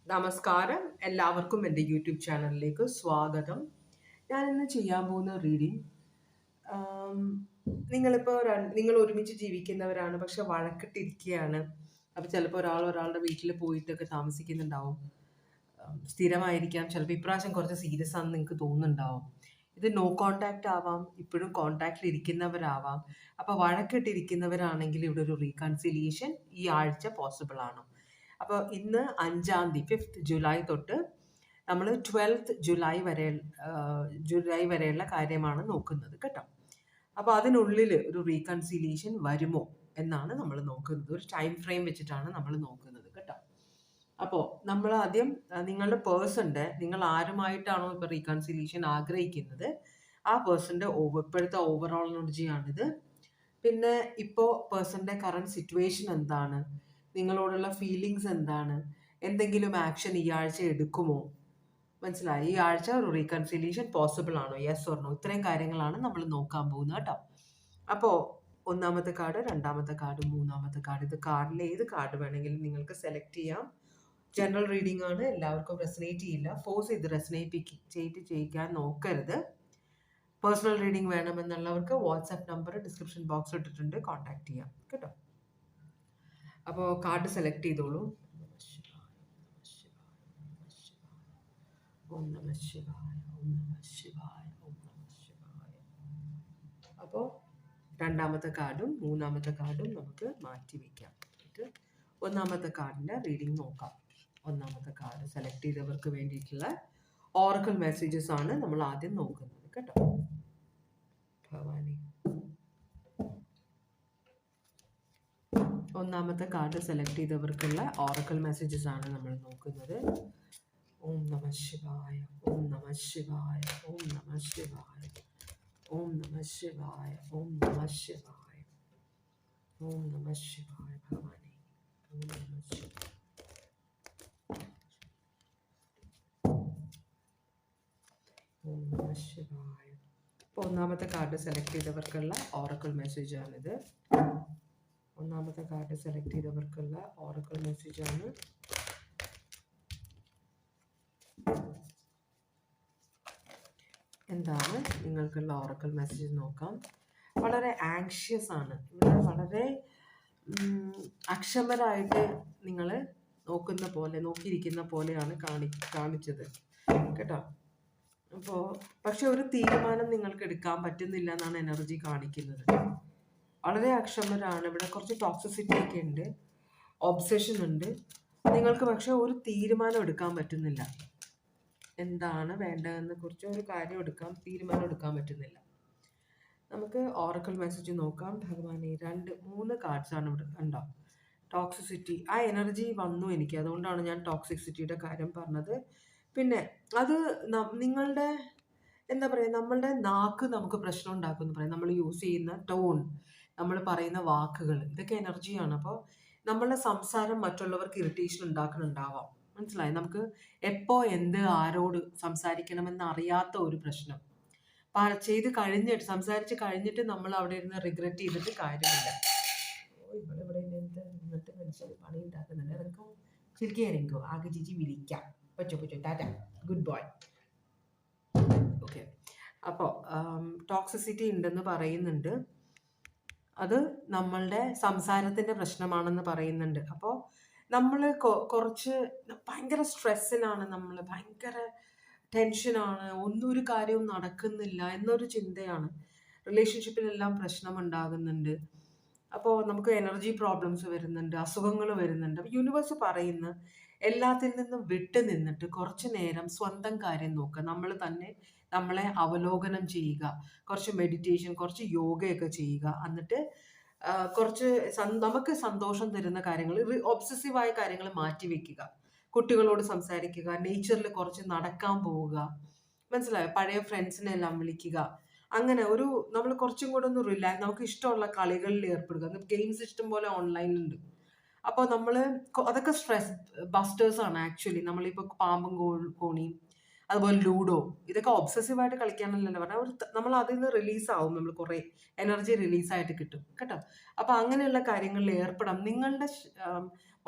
നമസ്കാരം. എല്ലാവർക്കും എൻ്റെ യൂട്യൂബ് ചാനലിലേക്ക് സ്വാഗതം. ഞാനിന്ന് ചെയ്യാൻ പോകുന്ന റീഡിങ് നിങ്ങളിപ്പോൾ നിങ്ങൾ ഒരുമിച്ച് ജീവിക്കുന്നവരാണ്, പക്ഷെ വഴക്കിട്ടിരിക്കുകയാണ്. അപ്പോൾ ചിലപ്പോൾ ഒരാളുടെ വീട്ടിൽ പോയിട്ടൊക്കെ താമസിക്കുന്നുണ്ടാവും. സ്ഥിരമായിരിക്കാം. ചിലപ്പോൾ ഇപ്രാവശ്യം കുറച്ച് സീരിയസ് ആണെന്ന് നിങ്ങൾക്ക് തോന്നുന്നുണ്ടാവും. ഇത് നോ കോണ്ടാക്റ്റ് ആവാം, ഇപ്പോഴും കോണ്ടാക്റ്റിൽ ഇരിക്കുന്നവരാവാം. അപ്പോൾ വഴക്കിട്ടിരിക്കുന്നവരാണെങ്കിൽ ഇവിടെ ഒരു റീകൺസിലിയേഷൻ ഈ ആഴ്ച പോസിബിൾ ആണ്. അപ്പോൾ ഇന്ന് 5-ാം തീയതി 5th ജൂലൈ തൊട്ട് നമ്മൾ 12th ജൂലൈ വരെയുള്ള കാര്യമാണ് നോക്കുന്നത് കേട്ടോ. അപ്പോൾ അതിനുള്ളിൽ ഒരു റീകൺസിലിയേഷൻ വരുമോ എന്നാണ് നമ്മൾ നോക്കുന്നത്. ഒരു ടൈം ഫ്രെയിം വെച്ചിട്ടാണ് നമ്മൾ നോക്കുന്നത് കേട്ടോ. അപ്പോൾ നമ്മൾ ആദ്യം നിങ്ങളുടെ പേഴ്സൻ്റെ, നിങ്ങൾ ആരുമായിട്ടാണോ ഇപ്പോൾ റീകൺസിലിയേഷൻ ആഗ്രഹിക്കുന്നത് ആ പേഴ്സൻ്റെ ഇപ്പോഴത്തെ ഓവറോൾ എനർജിയാണിത്. പിന്നെ ഇപ്പോൾ പേഴ്സൻ്റെ കറണ്ട് സിറ്റുവേഷൻ എന്താണ്, നിങ്ങളോടുള്ള ഫീലിങ്സ് എന്താണ്, എന്തെങ്കിലും ആക്ഷൻ ഈ ആഴ്ച എടുക്കുമോ, മനസ്സിലായി? ഈ ആഴ്ച ഒരു റീകൺസിലിയേഷൻ പോസിബിൾ ആണോ, യെസ് ഓർ നോ, ഇത്രയും കാര്യങ്ങളാണ് നമ്മൾ നോക്കാൻ പോകുന്നത് കേട്ടോ. അപ്പോൾ ഒന്നാമത്തെ കാർഡ്, രണ്ടാമത്തെ കാർഡ്, മൂന്നാമത്തെ കാർഡ്, ഇത് കാർഡിൽ ഏത് കാർഡ് വേണമെങ്കിലും നിങ്ങൾക്ക് സെലക്ട് ചെയ്യാം. ജനറൽ റീഡിംഗ് ആണ്, എല്ലാവർക്കും റെസനേറ്റ് ചെയ്യില്ല. ഫോഴ്സ് ചെയ്ത് ചെയ്യിക്കാൻ നോക്കരുത്. പേഴ്സണൽ റീഡിംഗ് വേണമെന്നുള്ളവർക്ക് വാട്സാപ്പ് നമ്പർ ഡിസ്ക്രിപ്ഷൻ ബോക്സിൽ ഇട്ടിട്ടുണ്ട്, കോൺടാക്ട് ചെയ്യാം കേട്ടോ. അപ്പോൾ കാർഡ് സെലക്ട് ചെയ്തോളൂ. ഓം നമഃ ശിവായ, ഓം നമഃ ശിവായ, ഓം നമഃ ശിവായ. അപ്പോൾ രണ്ടാമത്തെ കാർഡും മൂന്നാമത്തെ കാർഡും നമുക്ക് മാറ്റി വയ്ക്കാം. ഒന്നാമത്തെ കാർഡിൻ്റെ റീഡിംഗ് നോക്കാം. ഒന്നാമത്തെ കാർഡ് സെലക്ട് ചെയ്തവർക്ക് വേണ്ടിയിട്ടുള്ള ഓറക്കിൾ മെസ്സേജസ് ആണ് നമ്മൾ ആദ്യം നോക്കുന്നത് കേട്ടോ. ഭവാനി, ഒന്നാമത്തെ കാർഡ് സെലക്ട് ചെയ്തവർക്കുള്ള ഓറക്കിൾ മെസ്സേജസ് ആണ് നമ്മൾ നോക്കുന്നത്. ഓം നമഃ ശിവായ, ഓം നമഃ ശിവായ, ഓം നമഃ ശിവായ, ഓം നമഃ ശിവായ, ഓം നമഃ ശിവായ, ഓം നമഃ ശിവായ. ഭവാനി, ഓം നമഃ ശിവായ. ഓം നമഃ ശിവായ. അപ്പോൾ ഒന്നാമത്തെ കാർഡ് സെലക്ട് ചെയ്തവർക്കുള്ള ഓറക്കിൾ മെസ്സേജ് ആണിത്. ഒന്നാമത്തെ കാർഡ് സെലക്ട് ചെയ്തവർക്കുള്ള ഓറക്കിൾ മെസ്സേജ് ആണ്. എന്താണ് നിങ്ങൾക്കുള്ള ഓറക്കിൾ മെസ്സേജ് നോക്കാം. വളരെ ആങ്ഷ്യസ് ആണ് ഇവിടെ, വളരെ അക്ഷമരായിട്ട് നിങ്ങൾ നോക്കിയിരിക്കുന്ന പോലെയാണ് കാണിച്ചത് കേട്ടോ. അപ്പോൾ പക്ഷെ ഒരു തീരുമാനം നിങ്ങൾക്ക് എടുക്കാൻ പറ്റുന്നില്ല എന്നാണ് എനർജി കാണിക്കുന്നത്. വളരെ അക്ഷമരാണ്. ഇവിടെ കുറച്ച് ടോക്സിസിറ്റി ഒക്കെ ഉണ്ട്, ഒബ്സഷൻ ഉണ്ട് നിങ്ങൾക്ക്. പക്ഷെ ഒരു തീരുമാനം എടുക്കാൻ പറ്റുന്നില്ല. എന്താണ് വേണ്ടതെന്ന് കുറിച്ച് ഒരു തീരുമാനം എടുക്കാൻ പറ്റുന്നില്ല. നമുക്ക് ഓറക്കിൾ മെസ്സേജ് നോക്കാം. ഭഗവാനെ, 3 കാർഡ്സ് ആണ് ഇവിടെ കണ്ടോ. ടോക്സിസിറ്റി, ആ എനർജി വന്നു എനിക്ക്, അതുകൊണ്ടാണ് ഞാൻ ടോക്സിസിറ്റിയുടെ കാര്യം പറഞ്ഞത്. പിന്നെ അത് നിങ്ങളുടെ എന്താ പറയുക, നമ്മളുടെ നാക്ക് നമുക്ക് പ്രശ്നം ഉണ്ടാക്കുമെന്ന് പറയാം. നമ്മൾ യൂസ് ചെയ്യുന്ന ടോൺ, നമ്മൾ പറയുന്ന വാക്കുകൾ, ഇതൊക്കെ എനർജിയാണ്. അപ്പോൾ നമ്മളുടെ സംസാരം മറ്റുള്ളവർക്ക് ഇറിറ്റേഷൻ ഉണ്ടാക്കുന്നുണ്ടാവാം. മനസ്സിലായി? നമുക്ക് എപ്പോൾ ആരോട് സംസാരിക്കണമെന്ന് അറിയാത്ത ഒരു പ്രശ്നം സംസാരിച്ച് കഴിഞ്ഞിട്ട് നമ്മൾ അവിടെ ഇരുന്ന് റിഗ്രറ്റ് ചെയ്തിട്ട് കാര്യമില്ല. ഇവിടെ ഇന്നത്തെ മനുഷ്യർ പണി ഉണ്ടാക്കുന്നുണ്ട്. ഇറങ്ങോ, ശരിക്കും ഇറങ്ങോ, ആകെ ജിജി വിളിക്കാം. പറ്റോ ടാറ്റ, ഗുഡ് ബോയ്. ഓക്കെ. അപ്പോൾ ടോക്സിസിറ്റി ഉണ്ടെന്ന് പറയുന്നുണ്ട്. അത് നമ്മളുടെ സംസാരത്തിൻ്റെ പ്രശ്നമാണെന്ന് പറയുന്നുണ്ട്. അപ്പോൾ നമ്മൾ കുറച്ച് ഭയങ്കര സ്ട്രെസ്സിലാണ്, നമ്മൾ ഭയങ്കര ടെൻഷനാണ്, ഒരു കാര്യവും നടക്കുന്നില്ല എന്നൊരു ചിന്തയാണ്. റിലേഷൻഷിപ്പിലെല്ലാം പ്രശ്നമുണ്ടാകുന്നുണ്ട്. അപ്പോൾ നമുക്ക് എനർജി പ്രോബ്ലംസ് വരുന്നുണ്ട്, അസുഖങ്ങൾ വരുന്നുണ്ട്. അപ്പോൾ യൂണിവേഴ്സ് പറയുന്ന എല്ലാത്തിൽ നിന്നും വിട്ട് നിന്നിട്ട് കുറച്ച് നേരം സ്വന്തം കാര്യം നോക്കുക, നമ്മൾ തന്നെ നമ്മളെ അവലോകനം ചെയ്യുക, കുറച്ച് മെഡിറ്റേഷൻ, കുറച്ച് യോഗയൊക്കെ ചെയ്യുക. എന്നിട്ട് കുറച്ച് നമുക്ക് സന്തോഷം തരുന്ന കാര്യങ്ങൾ, ഒബ്സസീവായ കാര്യങ്ങൾ മാറ്റി വെക്കുക. കുട്ടികളോട് സംസാരിക്കുക, നേച്ചറിൽ കുറച്ച് നടക്കാൻ പോവുക, മനസ്സിലായോ? പഴയ ഫ്രണ്ട്സിനെ എല്ലാം വിളിക്കുക. അങ്ങനെ നമ്മൾ കുറച്ചും കൂടെ ഒന്ന് റിലാക്സ്, നമുക്ക് ഇഷ്ടമുള്ള കളികളിൽ ഏർപ്പെടുക. ഗെയിംസ് ഇഷ്ടം പോലെ ഓൺലൈനിലുണ്ട്. അപ്പോൾ നമ്മൾ അതൊക്കെ സ്ട്രെസ് ബസ്റ്റേഴ്സ് ആണ് ആക്ച്വലി. നമ്മളിപ്പോൾ പാമ്പും കോണിയും അതുപോലെ ലൂഡോ, ഇതൊക്കെ ഒബ്സസീവായിട്ട് കളിക്കാനല്ലല്ലോ പറഞ്ഞാൽ, നമ്മൾ അതിൽ നിന്ന് റിലീസാവും, നമ്മൾ കുറേ എനർജി റിലീസായിട്ട് കിട്ടും കേട്ടോ. അപ്പോൾ അങ്ങനെയുള്ള കാര്യങ്ങളിൽ ഏർപ്പെടാം. നിങ്ങളുടെ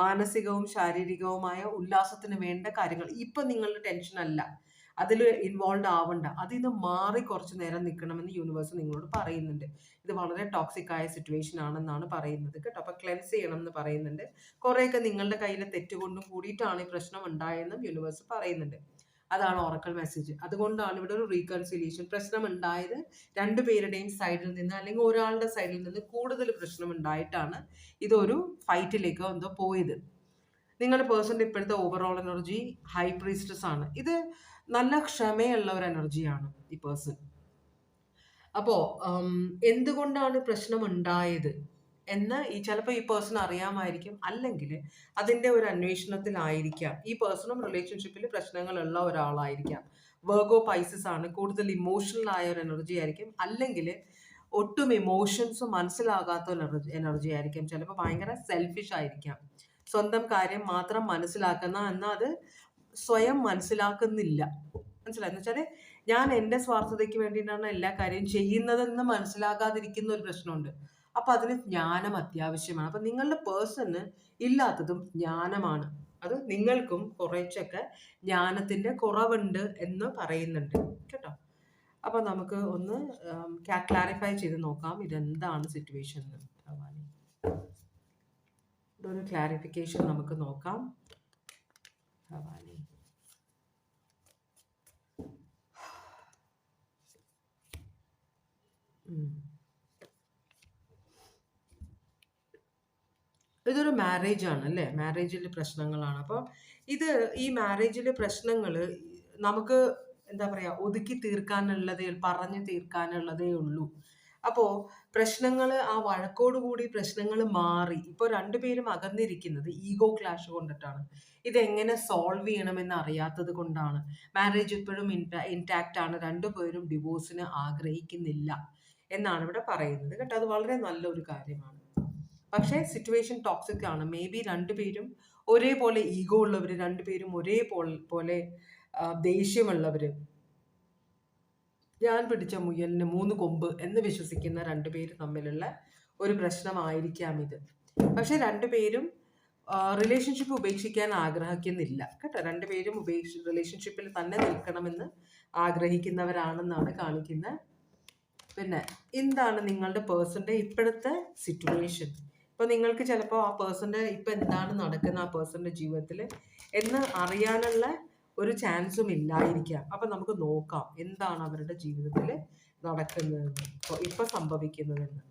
മാനസികവും ശാരീരികവുമായ ഉല്ലാസത്തിന് വേണ്ട കാര്യങ്ങൾ. ഇപ്പം നിങ്ങളുടെ ടെൻഷൻ അല്ല, അതിൽ ഇൻവോൾവ് ആവണ്ട, അതിൽ നിന്ന് മാറി കുറച്ച് നേരം നിൽക്കണമെന്ന് യൂണിവേഴ്സ് നിങ്ങളോട് പറയുന്നുണ്ട്. ഇത് വളരെ ടോക്സിക് ആയ സിറ്റുവേഷൻ ആണെന്നാണ് പറയുന്നത് കേട്ടോ. അപ്പം ക്ലെൻസ് ചെയ്യണം എന്ന് പറയുന്നുണ്ട്. കുറേയൊക്കെ നിങ്ങളുടെ കയ്യിലെ തെറ്റുകൊണ്ടും കൂടിയിട്ടാണ് ഈ പ്രശ്നം ഉണ്ടായെന്നും യൂണിവേഴ്സ് പറയുന്നുണ്ട്. അതാണ് ഓറക്കൽ മെസ്സേജ്. അതുകൊണ്ടാണ് ഇവിടെ ഒരു റീകൺസിലിയേഷൻ. പ്രശ്നം ഉണ്ടായത് രണ്ടുപേരുടെയും സൈഡിൽ നിന്ന് അല്ലെങ്കിൽ ഒരാളുടെ സൈഡിൽ നിന്ന് കൂടുതൽ പ്രശ്നം ഉണ്ടായിട്ടാണ് ഇതൊരു ഫൈറ്റിലേക്കോ എന്തോ പോയത്. നിങ്ങളുടെ പേഴ്സൻ്റെ ഇപ്പോഴത്തെ ഓവറോൾ എനർജി ഹൈ പ്രീസ്റ്റസ് ആണ്. ഇത് നല്ല ക്ഷമയുള്ള ഒരു എനർജിയാണ് ഈ പേഴ്സൺ. അപ്പോൾ എന്തുകൊണ്ടാണ് പ്രശ്നം ഉണ്ടായത് എന്ന് ചിലപ്പോൾ ഈ പേഴ്സൺ അറിയാമായിരിക്കും, അല്ലെങ്കിൽ അതിൻ്റെ ഒരു അന്വേഷണത്തിലായിരിക്കാം. ഈ പേഴ്സണും റിലേഷൻഷിപ്പിൽ പ്രശ്നങ്ങളുള്ള ഒരാളായിരിക്കാം. വെർഗോ പൈസസ് ആണ്, കൂടുതൽ ഇമോഷണൽ ആയ ഒരു എനർജി ആയിരിക്കും, അല്ലെങ്കിൽ ഒട്ടും ഇമോഷൻസ് മനസ്സിലാകാത്ത ഒരു എനർജി ആയിരിക്കും. ചിലപ്പോൾ ഭയങ്കര സെൽഫിഷ് ആയിരിക്കാം, സ്വന്തം കാര്യം മാത്രം മനസ്സിലാക്കുന്ന, എന്നാൽ അത് സ്വയം മനസ്സിലാക്കുന്നില്ല. മനസ്സിലായെന്ന് വെച്ചാൽ ഞാൻ എൻ്റെ സ്വാർത്ഥതയ്ക്ക് വേണ്ടിയിട്ടാണ് എല്ലാ കാര്യവും ചെയ്യുന്നതെന്ന് മനസ്സിലാക്കാതിരിക്കുന്ന ഒരു പ്രശ്നമുണ്ട്. അപ്പം അതിന് ജ്ഞാനം അത്യാവശ്യമാണ്. അപ്പം നിങ്ങളുടെ പേഴ്സണ് ഇല്ലാത്തതും ജ്ഞാനമാണ്. അത് നിങ്ങൾക്കും കുറച്ചൊക്കെ ജ്ഞാനത്തിൻ്റെ കുറവുണ്ട് എന്ന് പറയുന്നുണ്ട് കേട്ടോ. അപ്പം നമുക്ക് ഒന്ന് ക്ലാരിഫൈ ചെയ്ത് നോക്കാം ഇതെന്താണ് സിറ്റുവേഷൻ എന്ന്. ഇതൊരു ക്ലാരിഫിക്കേഷൻ നമുക്ക് നോക്കാം. ഭവാനി ഇതൊരു മാരേജ് ആണ് അല്ലേ, മാരേജിൽ പ്രശ്നങ്ങളാണ്. അപ്പോൾ ഈ മാരേജിൽ പ്രശ്നങ്ങൾ നമുക്ക് എന്താ പറയുക, ഒതുക്കി തീർക്കാനുള്ളതേ, പറഞ്ഞു തീർക്കാനുള്ളതേ ഉള്ളൂ. അപ്പോൾ പ്രശ്നങ്ങൾ ആ വഴക്കോടുകൂടി പ്രശ്നങ്ങൾ മാറി ഇപ്പോൾ രണ്ടുപേരും അകന്നിരിക്കുന്നത് ഈഗോ ക്ലാഷ് കൊണ്ടിട്ടാണ്. ഇതെങ്ങനെ സോൾവ് ചെയ്യണമെന്ന് അറിയാത്തത് കൊണ്ടാണ്. മാരേജ് ഇപ്പോഴും ഇൻടാക്റ്റ് ആണ്, രണ്ടുപേരും ഡിവോഴ്സിന് ആഗ്രഹിക്കുന്നില്ല എന്നാണ് ഇവിടെ പറയുന്നത് കേട്ടോ. അത് വളരെ നല്ലൊരു കാര്യമാണ്. പക്ഷേ സിറ്റുവേഷൻ ടോക്സിക് ആണ്. മേ ബി രണ്ടുപേരും ഒരേപോലെ ഈഗോ ഉള്ളവർ, രണ്ടുപേരും ഒരേപോലെ ദേഷ്യമുള്ളവർ, ഞാൻ പിടിച്ച മുയലിന് 3 കൊമ്പ് എന്ന് വിശ്വസിക്കുന്ന രണ്ടുപേര് തമ്മിലുള്ള ഒരു പ്രശ്നമായിരിക്കാം ഇത്. പക്ഷെ രണ്ടുപേരും റിലേഷൻഷിപ്പ് ഉപേക്ഷിക്കാൻ ആഗ്രഹിക്കുന്നില്ല കേട്ടോ. രണ്ടുപേരും റിലേഷൻഷിപ്പിൽ തന്നെ നിൽക്കണമെന്ന് ആഗ്രഹിക്കുന്നവരാണെന്നാണ് കാണിക്കുന്നത്. പിന്നെ എന്താണ് നിങ്ങളുടെ പേഴ്സൻ്റെ ഇപ്പോഴത്തെ സിറ്റുവേഷൻ? ഇപ്പോൾ നിങ്ങൾക്ക് ചിലപ്പോൾ ആ പേഴ്സൻ്റെ ഇപ്പം എന്താണ് നടക്കുന്ന ആ പേഴ്സൻ്റെ ജീവിതത്തിൽ എന്ന് അറിയാനുള്ള ഒരു ചാൻസും ഇല്ലായിരിക്കാം. അപ്പം നമുക്ക് നോക്കാം എന്താണ് അവരുടെ ജീവിതത്തിൽ നടക്കുന്നതെന്ന്, ഇപ്പം സംഭവിക്കുന്നതെന്ന്.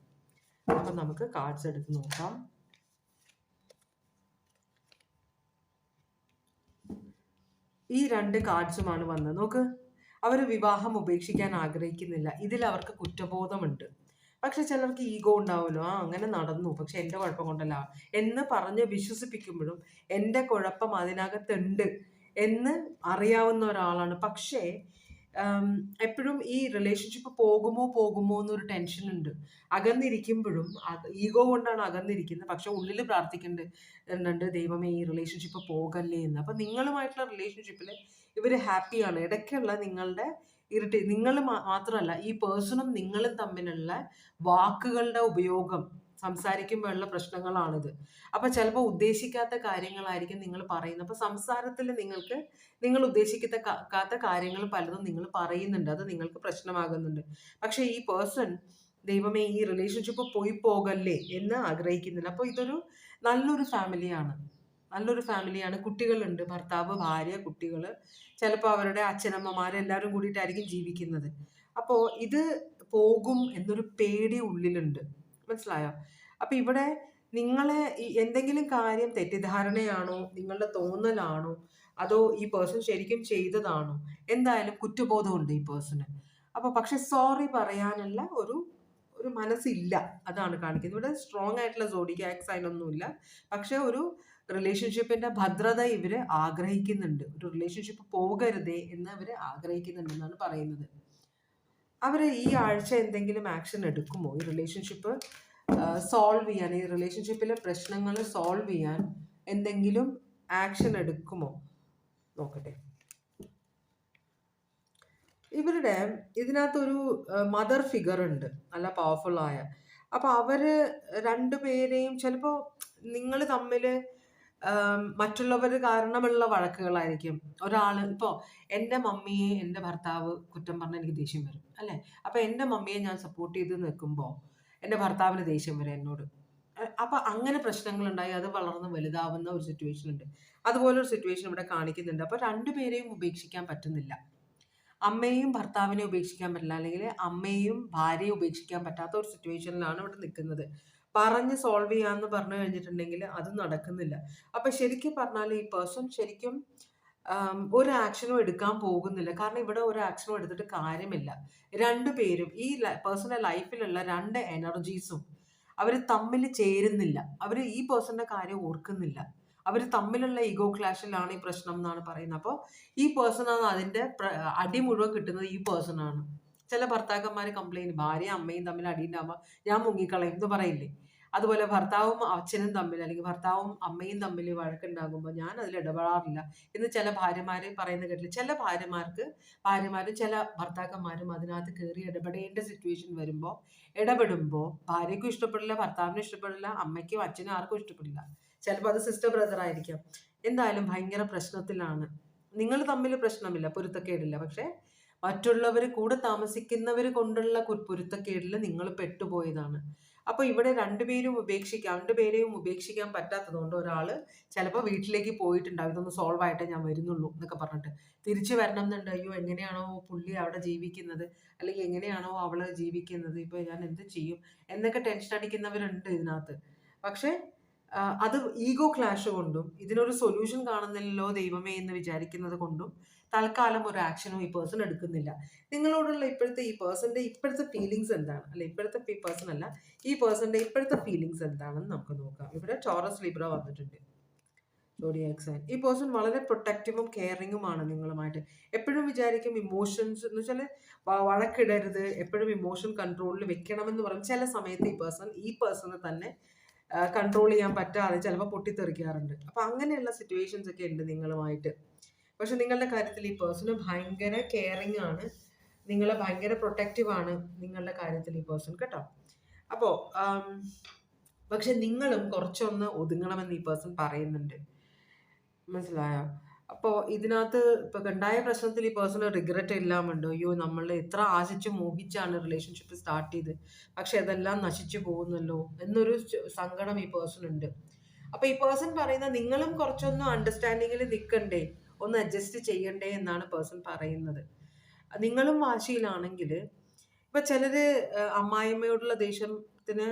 അപ്പം നമുക്ക് കാർഡ്സ് എടുത്ത് നോക്കാം. ഈ 2 കാർഡ്സുമാണ് വന്നത്. നോക്ക്, അവർ വിവാഹം ഉപേക്ഷിക്കാൻ ആഗ്രഹിക്കുന്നില്ല. ഇതിൽ അവർക്ക് കുറ്റബോധമുണ്ട്. പക്ഷെ ചിലർക്ക് ഈഗോ ഉണ്ടാവുമല്ലോ, അങ്ങനെ നടന്നു, പക്ഷെ എൻ്റെ കുഴപ്പം കൊണ്ടല്ല എന്ന് പറഞ്ഞ് വിശ്വസിപ്പിക്കുമ്പോഴും എൻ്റെ കുഴപ്പം അതിനകത്തുണ്ട് എന്ന് അറിയാവുന്ന ഒരാളാണ്. പക്ഷേ എപ്പോഴും ഈ റിലേഷൻഷിപ്പ് പോകുമോ എന്നൊരു ടെൻഷൻ ഉണ്ട്. അകന്നിരിക്കുമ്പോഴും ഈഗോ കൊണ്ടാണ് അകന്നിരിക്കുന്നത്. പക്ഷെ ഉള്ളിൽ പ്രാർത്ഥിക്കുന്നുണ്ട്, ദൈവമേ ഈ റിലേഷൻഷിപ്പ് പോകല്ലേ എന്ന്. അപ്പം നിങ്ങളുമായിട്ടുള്ള റിലേഷൻഷിപ്പിൽ ഇവർ ഹാപ്പിയാണ്. ഇടയ്ക്കുള്ള നിങ്ങളുടെ നിങ്ങൾ മാത്രമല്ല, ഈ പേഴ്സണും നിങ്ങളും തമ്മിലുള്ള വാക്കുകളുടെ ഉപയോഗം, സംസാരിക്കുമ്പോഴുള്ള പ്രശ്നങ്ങളാണിത്. അപ്പം ചിലപ്പോൾ ഉദ്ദേശിക്കാത്ത കാര്യങ്ങളായിരിക്കും നിങ്ങൾ പറയുന്നത്. അപ്പം സംസാരത്തിൽ നിങ്ങൾ ഉദ്ദേശിക്കാത്ത കാര്യങ്ങൾ പലതും നിങ്ങൾ പറയുന്നുണ്ട്, അത് നിങ്ങൾക്ക് പ്രശ്നമാകുന്നുണ്ട്. പക്ഷേ ഈ പേഴ്സൺ ദൈവമേ ഈ റിലേഷൻഷിപ്പ് പോകല്ലേ എന്ന് ആഗ്രഹിക്കുന്നില്ല. അപ്പോൾ ഇതൊരു നല്ലൊരു ഫാമിലിയാണ്. കുട്ടികളുണ്ട്, ഭർത്താവ്, ഭാര്യ, കുട്ടികൾ, ചിലപ്പോൾ അവരുടെ അച്ഛനമ്മമാരെല്ലാവരും കൂടിയിട്ടായിരിക്കും ജീവിക്കുന്നത്. അപ്പോൾ ഇത് പോകും എന്നൊരു പേടി ഉള്ളിലുണ്ട്, മനസ്സിലായോ? അപ്പം ഇവിടെ നിങ്ങളെ എന്തെങ്കിലും കാര്യം തെറ്റിദ്ധാരണയാണോ, നിങ്ങളുടെ തോന്നലാണോ, അതോ ഈ പേഴ്സൺ ശരിക്കും ചെയ്തതാണോ? എന്തായാലും കുറ്റബോധമുണ്ട് ഈ പേഴ്സണ്. അപ്പോൾ പക്ഷെ സോറി പറയാനുള്ള ഒരു മനസ്സില്ല, അതാണ് കാണിക്കുന്നത്. ഇവിടെ സ്ട്രോങ് ആയിട്ടുള്ള സോഡിയാക് സൈൻ ഒന്നുമില്ല. പക്ഷെ ഒരു റിലേഷൻഷിപ്പിന്റെ ഭദ്രത ഇവര് ആഗ്രഹിക്കുന്നുണ്ട്. ഒരു റിലേഷൻഷിപ്പ് പോകരുതേ എന്ന് അവര് ആഗ്രഹിക്കുന്നുണ്ടെന്നാണ് പറയുന്നത്. അവർ ഈ ആഴ്ച എന്തെങ്കിലും ആക്ഷൻ എടുക്കുമോ ഈ റിലേഷൻഷിപ്പ് സോൾവ് ചെയ്യാൻ, ഈ റിലേഷൻഷിപ്പിലെ പ്രശ്നങ്ങൾ സോൾവ് ചെയ്യാൻ എന്തെങ്കിലും ആക്ഷൻ എടുക്കുമോ നോക്കട്ടെ. ഇവരുടെ ഇതിനകത്തൊരു മദർ ഫിഗർ ഉണ്ട്, നല്ല പവർഫുൾ ആയ. അപ്പോൾ അവർ രണ്ടുപേരെയും ചിലപ്പോൾ നിങ്ങൾ തമ്മിൽ മറ്റുള്ളവർ കാരണമുള്ള വഴക്കുകളായിരിക്കും. ഒരാൾ ഇപ്പോൾ എൻ്റെ മമ്മിയെ എൻ്റെ ഭർത്താവ് കുറ്റം പറഞ്ഞാൽ എനിക്ക് ദേഷ്യം വരും അല്ലേ? അപ്പോൾ എൻ്റെ മമ്മിയെ ഞാൻ സപ്പോർട്ട് ചെയ്ത് നിൽക്കുമ്പോൾ എൻ്റെ ഭർത്താവിന് ദേഷ്യം വരും എന്നോട്. അപ്പോൾ അങ്ങനെ പ്രശ്നങ്ങളുണ്ടായി അത് വളർന്ന് വലുതാവുന്ന ഒരു സിറ്റുവേഷൻ ഉണ്ട്. അതുപോലെ ഒരു സിറ്റുവേഷൻ ഇവിടെ കാണിക്കുന്നുണ്ട്. അപ്പോൾ രണ്ടുപേരെയും ഉപേക്ഷിക്കാൻ പറ്റുന്നില്ല. അമ്മയെയും ഭർത്താവിനെ ഉപേക്ഷിക്കാൻ പറ്റില്ല, അല്ലെങ്കിൽ അമ്മയും ഭാര്യയെ ഉപേക്ഷിക്കാൻ പറ്റാത്ത ഒരു സിറ്റുവേഷനിലാണ് ഇവിടെ നിൽക്കുന്നത്. പറഞ്ഞ് സോൾവ് ചെയ്യാമെന്ന് പറഞ്ഞു കഴിഞ്ഞിട്ടുണ്ടെങ്കിൽ അത് നടക്കുന്നില്ല. അപ്പം ശരിക്കും പറഞ്ഞാൽ ഈ പേഴ്സൺ ശരിക്കും ഒരു ആക്ഷനും എടുക്കാൻ പോകുന്നില്ല. കാരണം ഇവിടെ ഒരു ആക്ഷനും എടുത്തിട്ട് കാര്യമില്ല. രണ്ടുപേരും ഈ പേഴ്സണൽ ലൈഫിലുള്ള രണ്ട് എനർജീസും അവർ തമ്മിൽ ചേരുന്നില്ല. അവർ ഈ പേഴ്സണിന്റെ കാര്യം ഓർക്കുന്നില്ല. അവർ തമ്മിലുള്ള ഈഗോ ക്ലാഷിലാണ് ഈ പ്രശ്നം എന്നാണ് പറയുന്നത്. അപ്പോൾ ഈ പേഴ്സണാണ് അതിൻ്റെ അടി മുഴുവൻ കിട്ടുന്നത് ഈ പേഴ്സണാണ്. ചില ഭർത്താക്കന്മാർ കംപ്ലൈൻറ്റ്, ഭാര്യ അമ്മയും തമ്മിൽ അടിയുണ്ടാകുമ്പോൾ ഞാൻ മുങ്ങിക്കളയും എന്ന് പറയില്ലേ? അതുപോലെ ഭർത്താവും അച്ഛനും തമ്മിൽ, അല്ലെങ്കിൽ ഭർത്താവും അമ്മയും തമ്മിൽ വഴക്കുണ്ടാകുമ്പോൾ ഞാൻ അതിൽ ഇടപെടാറില്ല എന്ന് ചില ഭാര്യമാർ പറയുന്നത് കേട്ടില്ല. ചില ഭാര്യമാരും ചില ഭർത്താക്കന്മാരും അതിനകത്ത് കയറി ഇടപെടേണ്ട സിറ്റുവേഷൻ വരുമ്പോൾ ഇടപെടുമ്പോൾ ഭാര്യയ്ക്കും ഇഷ്ടപ്പെടില്ല, ഭർത്താവിനും ഇഷ്ടപ്പെടില്ല, അമ്മയ്ക്കും അച്ഛനും ആർക്കും ഇഷ്ടപ്പെടില്ല. ചിലപ്പോൾ അത് സിസ്റ്റർ ബ്രദർ ആയിരിക്കാം. എന്തായാലും ഭയങ്കര പ്രശ്നത്തിലാണ്. നിങ്ങൾ തമ്മിൽ പ്രശ്നമില്ല, പൊരുത്തക്കേടില്ല. പക്ഷേ മറ്റുള്ളവർ കൂടെ താമസിക്കുന്നവർ കൊണ്ടുള്ള പൊരുത്തക്കേടിൽ നിങ്ങൾ പെട്ടുപോയതാണ്. അപ്പോൾ ഇവിടെ രണ്ടുപേരെയും ഉപേക്ഷിക്കാൻ പറ്റാത്തതുകൊണ്ട് ഒരാൾ ചിലപ്പോൾ വീട്ടിലേക്ക് പോയിട്ടുണ്ടാവും, ഇതൊന്ന് സോൾവ് ആയിട്ടേ ഞാൻ വരുന്നുള്ളൂ എന്നൊക്കെ പറഞ്ഞിട്ട്. തിരിച്ചു വരണം എന്നുണ്ട്, അയ്യോ എങ്ങനെയാണോ പുള്ളി അവിടെ ജീവിക്കുന്നത്, അല്ലെങ്കിൽ എങ്ങനെയാണോ അവള് ജീവിക്കുന്നത്, ഇപ്പോൾ ഞാൻ എന്ത് ചെയ്യും എന്നൊക്കെ ടെൻഷൻ അടിക്കുന്നവരുണ്ട് ഇതിനകത്ത്. പക്ഷേ അത് ഈഗോ ക്ലാഷ് കൊണ്ടും ഇതിനൊരു സൊല്യൂഷൻ കാണുന്നില്ലല്ലോ ദൈവമേ എന്ന് വിചാരിക്കുന്നത് കൊണ്ടും തൽക്കാലം ഒരു ആക്ഷനും ഈ പേഴ്സൺ എടുക്കുന്നില്ല. നിങ്ങളോടുള്ള ഈ പേഴ്സന്റെ ഇപ്പോഴത്തെ ഫീലിങ്സ് എന്താണ്, അല്ല ഇപ്പോഴത്തെ പേഴ്സൺ അല്ല, ഈ പേഴ്സന്റെ ഇപ്പോഴത്തെ ഫീലിങ്സ് എന്താണെന്ന് നമുക്ക് നോക്കാം. ഇവിടെ ടോറസ് ലിബ്ര വന്നിട്ടുണ്ട്, സോഡിയാക് സൈൻ. ഈ പേഴ്സൺ വളരെ പ്രൊട്ടക്റ്റീവും കെയറിങ്ങുമാണ് നിങ്ങളുമായിട്ട്. എപ്പോഴും വിചാരിക്കും ഇമോഷൻസ് എന്ന് വെച്ചാൽ വഴക്കിടരുത്, എപ്പോഴും ഇമോഷൻ കൺട്രോളിൽ വെക്കണമെന്ന് പറയും. ചില സമയത്ത് ഈ പേഴ്സണ് തന്നെ കൺട്രോൾ ചെയ്യാൻ പറ്റാതെ ചിലപ്പോൾ പൊട്ടിത്തെറിക്കാറുണ്ട്. അപ്പോൾ അങ്ങനെയുള്ള സിറ്റുവേഷൻസ് ഒക്കെ ഉണ്ട് നിങ്ങളുമായിട്ട്. പക്ഷെ നിങ്ങളുടെ കാര്യത്തിൽ ഈ പേഴ്സൺ ഭയങ്കര കെയറിങ് ആണ്, നിങ്ങളെ ഭയങ്കര പ്രൊട്ടക്റ്റീവ് ആണ് നിങ്ങളുടെ കാര്യത്തിൽ ഈ പേഴ്സൺ കേട്ടോ. അപ്പോൾ പക്ഷെ നിങ്ങളും കുറച്ചൊന്ന് ഒതുങ്ങണമെന്ന് ഈ പേഴ്സൺ പറയുന്നുണ്ട്, മനസ്സിലായോ? അപ്പോൾ ഇതിനകത്ത് ഇപ്പോൾ ഉണ്ടായ പ്രശ്നത്തിൽ ഈ പേഴ്സൺ റിഗ്രറ്റ് ഇല്ലാമുണ്ട്. അയ്യോ നമ്മൾ എത്ര ആശിച്ച് മോഹിച്ചാണ് റിലേഷൻഷിപ്പ് സ്റ്റാർട്ട് ചെയ്ത്, പക്ഷെ അതെല്ലാം നശിച്ചു പോകുന്നല്ലോ എന്നൊരു സങ്കടം ഈ പേഴ്സൺ ഉണ്ട്. അപ്പോൾ ഈ പേഴ്സൺ പറയുന്ന നിങ്ങളും കുറച്ചൊന്ന് അണ്ടർസ്റ്റാൻഡിങ്ങിൽ നിൽക്കണ്ടേ, ഒന്ന് അഡ്ജസ്റ്റ് ചെയ്യണ്ടേ എന്നാണ് പേഴ്സൺ പറയുന്നത്. നിങ്ങളും വാശിയിലാണെങ്കിൽ ഇപ്പം ചിലർ അമ്മായിമ്മയോടുള്ള ദേഷ്യത്തിന്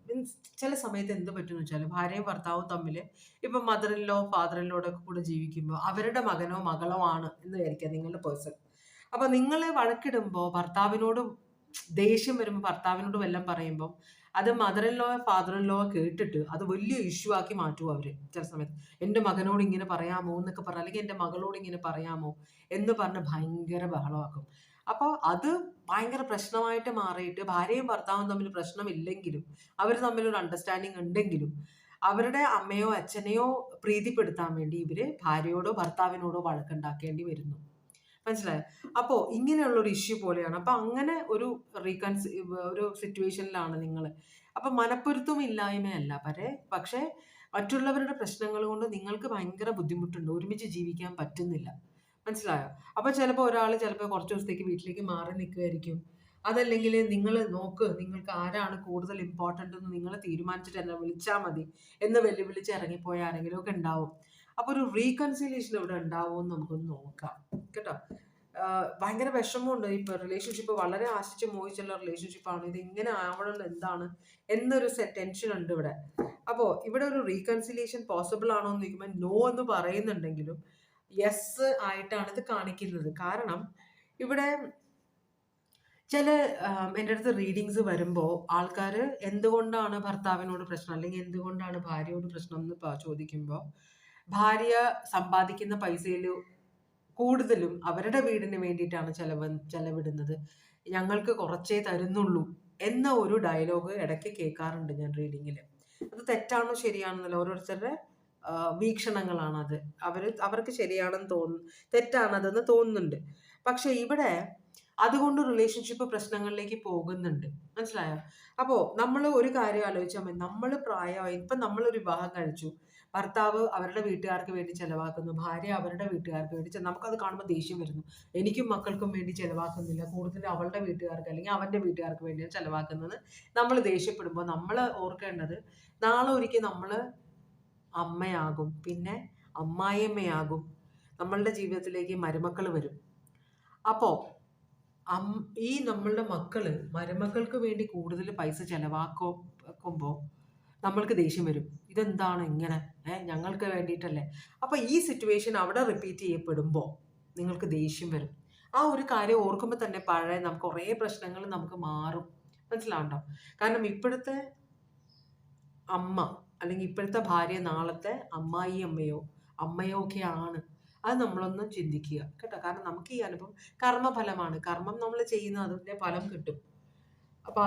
മീൻസ് ചില സമയത്ത് എന്ത് പറ്റുമെന്ന് വെച്ചാൽ ഭാര്യയും ഭർത്താവും തമ്മിൽ ഇപ്പം മദറിലോ ഫാദറിലോടെ കൂടെ ജീവിക്കുമ്പോൾ അവരുടെ മകനോ മകളോ ആണ് എന്ന് വിചാരിക്കുക നിങ്ങളുടെ പേഴ്സൺ. അപ്പം നിങ്ങൾ വഴക്കിടുമ്പോൾ ഭർത്താവിനോട് ദേഷ്യം വരുമ്പോൾ ഭർത്താവിനോട് വല്ലതും പറയുമ്പം അത് മദറിലോ ഫാദറിലോ കേട്ടിട്ട് അത് വലിയ ഇഷ്യൂ ആക്കി മാറ്റുമോ അവർ ചില സമയത്ത്. എൻ്റെ മകനോട് ഇങ്ങനെ പറയാമോ എന്നൊക്കെ പറഞ്ഞാൽ, അല്ലെങ്കിൽ എൻ്റെ മകളോട് ഇങ്ങനെ പറയാമോ എന്ന് പറഞ്ഞ് ഭയങ്കര ബഹളമാക്കും. അപ്പോൾ അത് ഭയങ്കര പ്രശ്നമായിട്ട് മാറിയിട്ട് ഭാര്യയും ഭർത്താവും തമ്മിൽ പ്രശ്നമില്ലെങ്കിലും അവർ തമ്മിലൊരു അണ്ടർസ്റ്റാൻഡിങ് ഉണ്ടെങ്കിലും അവരുടെ അമ്മയോ അച്ഛനെയോ പ്രീതിപ്പെടുത്താൻ വേണ്ടി ഇവർ ഭാര്യയോടോ ഭർത്താവിനോടോ വഴക്കുണ്ടാക്കേണ്ടി വരുന്നു, മനസ്സിലായോ? അപ്പോൾ ഇങ്ങനെയുള്ള ഒരു ഇഷ്യൂ പോലെയാണ്. അപ്പോൾ അങ്ങനെ ഒരു ഒരു സിറ്റുവേഷനിലാണ് നിങ്ങൾ. അപ്പം മനപ്പൊരുത്തം ഇല്ലായ്മയല്ല പക്ഷേ മറ്റുള്ളവരുടെ പ്രശ്നങ്ങൾ കൊണ്ട് നിങ്ങൾക്ക് ഭയങ്കര ബുദ്ധിമുട്ടുണ്ട്, ഒരുമിച്ച് ജീവിക്കാൻ പറ്റുന്നില്ല, മനസ്സിലായോ? അപ്പോൾ ചിലപ്പോൾ ഒരാൾ കുറച്ച് ദിവസത്തേക്ക് വീട്ടിലേക്ക് മാറി നിൽക്കുമായിരിക്കും. അതല്ലെങ്കിൽ നിങ്ങൾ നിങ്ങൾക്ക് ആരാണ് കൂടുതൽ ഇമ്പോർട്ടൻ്റ് എന്ന് നിങ്ങൾ തീരുമാനിച്ചിട്ട് എന്നെ വിളിച്ചാൽ മതി എന്ന് വെല്ലുവിളിച്ച് ഇറങ്ങിപ്പോയ ആരെങ്കിലും ഒക്കെ ഉണ്ടാവും. അപ്പോൾ ഒരു റീകൺസിലിയേഷൻ ഇവിടെ ഉണ്ടാവുമെന്ന് നമുക്കൊന്ന് നോക്കാം കേട്ടോ. ഭയങ്കര വിഷമമുണ്ട്. ഇപ്പോൾ റിലേഷൻഷിപ്പ് വളരെ ആശിച്ച് മോഹിച്ചുള്ള റിലേഷൻഷിപ്പാണ്, ഇത് ഇങ്ങനെ ആവണം എന്താണ് എന്നൊരു ടെൻഷൻ ഉണ്ട് ഇവിടെ. അപ്പോൾ ഇവിടെ ഒരു റീകൺസിലിയേഷൻ പോസിബിൾ ആണോ എന്ന് ചോദിക്കുമ്പോൾ നോ എന്ന് പറയുന്നുണ്ടെങ്കിലും യെസ് ആയിട്ടാണ് ഇത് കാണിക്കുന്നത്. കാരണം ഇവിടെ ചില എൻ്റെ അടുത്ത് റീഡിങ്സ് വരുമ്പോൾ ആൾക്കാർ എന്തുകൊണ്ടാണ് ഭർത്താവിനോട് പ്രശ്നം അല്ലെങ്കിൽ എന്തുകൊണ്ടാണ് ഭാര്യയോട് പ്രശ്നം എന്ന് ചോദിക്കുമ്പോൾ ഭാര്യ സമ്പാദിക്കുന്ന പൈസയിൽ കൂടുതലും അവരുടെ വീടിന് വേണ്ടിയിട്ടാണ് ചെലവിടുന്നത്, ഞങ്ങൾക്ക് കുറച്ചേ തരുന്നുള്ളൂ എന്ന ഒരു ഡയലോഗ് ഇടയ്ക്ക് കേൾക്കാറുണ്ട് ഞാൻ റീഡിങ്ങിൽ. അത് തെറ്റാണോ ശരിയാണെന്നല്ല, ഓരോരുത്തരുടെ വീക്ഷണങ്ങളാണത്. അവർക്ക് ശരിയാണെന്ന് തോന്നുന്നു, തെറ്റാണതെന്ന് തോന്നുന്നുണ്ട്. പക്ഷെ ഇവിടെ അതുകൊണ്ട് റിലേഷൻഷിപ്പ് പ്രശ്നങ്ങളിലേക്ക് പോകുന്നുണ്ട്, മനസ്സിലായോ? അപ്പോൾ നമ്മൾ ഒരു കാര്യം ആലോചിച്ചാൽ മതി. നമ്മൾ പ്രായമായി ഇപ്പം നമ്മളൊരു വിവാഹം കഴിച്ചു, ഭർത്താവ് അവരുടെ വീട്ടുകാർക്ക് വേണ്ടി ചെലവാക്കുന്നു, ഭാര്യ അവരുടെ വീട്ടുകാർക്ക് വേണ്ടി നമുക്കത് കാണുമ്പോൾ ദേഷ്യം വരുന്നു. എനിക്കും മക്കൾക്കും വേണ്ടി ചെലവാക്കുന്നില്ല, കൂടുതൽ അവളുടെ വീട്ടുകാർക്ക് അല്ലെങ്കിൽ അവൻ്റെ വീട്ടുകാർക്ക് വേണ്ടിയാണ് ചെലവാക്കുന്നത്. നമ്മൾ ദേഷ്യപ്പെടുമ്പോൾ നമ്മൾ ഓർക്കേണ്ടത്, നാളെ ഒരിക്കൽ നമ്മൾ അമ്മയാകും, പിന്നെ അമ്മായിയമ്മയാകും, നമ്മളുടെ ജീവിതത്തിലേക്ക് മരുമക്കൾ വരും. അപ്പോൾ ഈ നമ്മളുടെ മക്കള് മരുമക്കൾക്ക് വേണ്ടി കൂടുതൽ പൈസ ചെലവാക്കുമ്പോൾ നമ്മൾക്ക് ദേഷ്യം വരും. ഇതെന്താണ് ഇങ്ങനെ, ഞങ്ങൾക്ക് വേണ്ടിയിട്ടല്ലേ. അപ്പോൾ ഈ സിറ്റുവേഷൻ അവിടെ റിപ്പീറ്റ് ചെയ്യപ്പെടുമ്പോൾ നിങ്ങൾക്ക് ദേഷ്യം വരും. ആ ഒരു കാര്യം ഓർക്കുമ്പോൾ തന്നെ പഴയ നമുക്ക് കുറേ പ്രശ്നങ്ങൾ നമുക്ക് മാറും. മനസ്സിലാവണ്ടോ? കാരണം ഇപ്പോഴത്തെ അമ്മ അല്ലെങ്കിൽ ഇപ്പോഴത്തെ ഭാര്യ നാളത്തെ അമ്മായി അമ്മയോ ഒക്കെ ആണ്. അത് നമ്മളൊന്ന് ചിന്തിക്കുക കേട്ടോ. കാരണം നമുക്ക് ഈ അനുഭവം കർമ്മഫലമാണ്. കർമ്മം നമ്മൾ ചെയ്യുന്ന അതിൻ്റെ ഫലം കിട്ടും. അപ്പോൾ